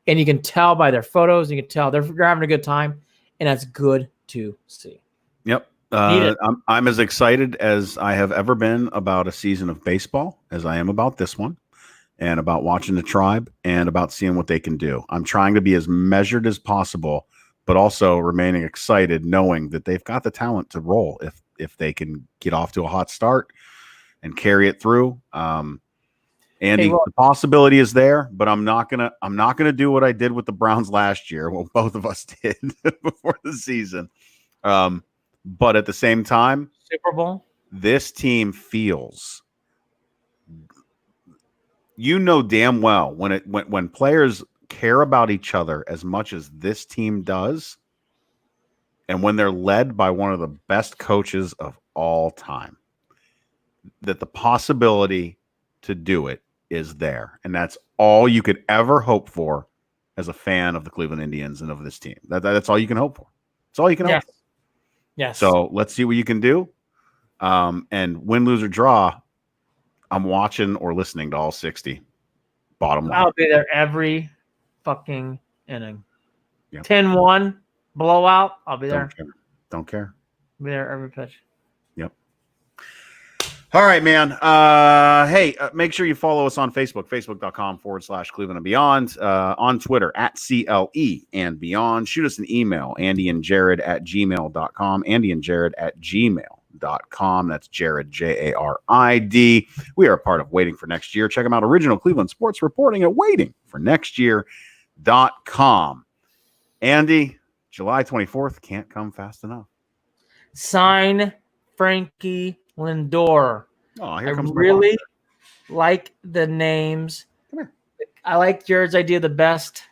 [SPEAKER 2] And you can tell by their photos. You can tell they're having a good time. And that's good to see.
[SPEAKER 1] Yep. I'm as excited as I have ever been about a season of baseball as I am about this one, and about watching the Tribe, and about seeing what they can do. I'm trying to be as measured as possible, but also remaining excited knowing that they've got the talent to roll if they can get off to a hot start and carry it through. Andy, the possibility is there, but I'm not gonna do what I did with the Browns last year. Well, both of us did before the season. But at the same time,
[SPEAKER 2] Super Bowl,
[SPEAKER 1] this team feels, damn well when players care about each other as much as this team does, and when they're led by one of the best coaches of all time, that the possibility to do it is there. And that's all you could ever hope for as a fan of the Cleveland Indians and of this team. That's all you can hope for. That's all you can hope for.
[SPEAKER 2] Yes.
[SPEAKER 1] So let's see what you can do. And win, lose, or draw, I'm watching or listening to all 60. Bottom line.
[SPEAKER 2] I'll be there every fucking inning.
[SPEAKER 1] Yep.
[SPEAKER 2] 10-1, blowout, I'll be there.
[SPEAKER 1] Don't care.
[SPEAKER 2] I'll be there every pitch.
[SPEAKER 1] Yep. All right, man. Hey, make sure you follow us on Facebook, facebook.com/Cleveland and Beyond. On Twitter, @CLE and Beyond. Shoot us an email, andyandjared@gmail.com, andyandjared@gmail.com. That's Jared, Jarid. We are a part of Waiting for Next Year. Check them out. Original Cleveland sports reporting at waitingfornextyear.com. Andy, July 24th can't come fast enough.
[SPEAKER 2] Sign Frankie Lindor.
[SPEAKER 1] Oh,
[SPEAKER 2] I really like the names.
[SPEAKER 1] Come here.
[SPEAKER 2] I like Jared's idea the best,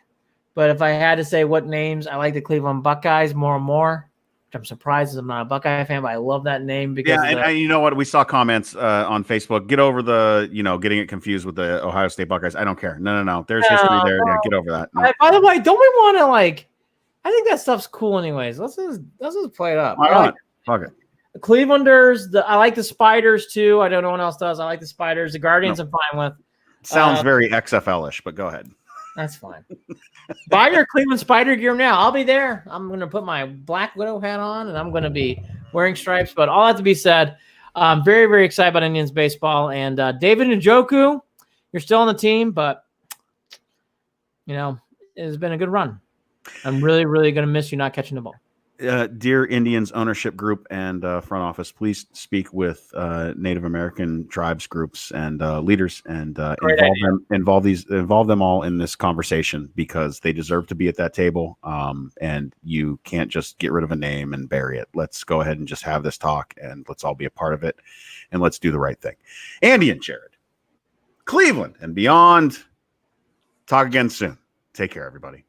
[SPEAKER 2] but if I had to say what names, I like the Cleveland Buckeyes more and more. Which I'm surprised I'm not a Buckeye fan, but I love that name because
[SPEAKER 1] and you know what? We saw comments on Facebook. Get over the getting it confused with the Ohio State Buckeyes. I don't care. No. There's history there. Yeah, get over that. No.
[SPEAKER 2] By the way, don't we want to I think that stuff's cool anyways. Let's just play it up.
[SPEAKER 1] Fuck it.
[SPEAKER 2] The Clevelanders, I like the Spiders too. I don't know what else does. I like the Spiders. The Guardians I'm fine with.
[SPEAKER 1] Sounds very XFL-ish, but go ahead. That's
[SPEAKER 2] fine. Buy your Cleveland Spider gear now. I'll be there. I'm going to put my Black Widow hat on, and I'm going to be wearing stripes. But all that to be said, I'm very, very excited about Indians baseball. And David Njoku, you're still on the team, but, it has been a good run. I'm really, really going to miss you not catching the ball.
[SPEAKER 1] dear Indians ownership group and front office, please speak with Native American tribes groups and leaders and involve them all in this conversation, because they deserve to be at that table. And you can't just get rid of a name and bury it. Let's go ahead and just have this talk, and let's all be a part of it, and let's do the right thing. Andy and Jared, Cleveland and beyond. Talk again soon. Take care, everybody.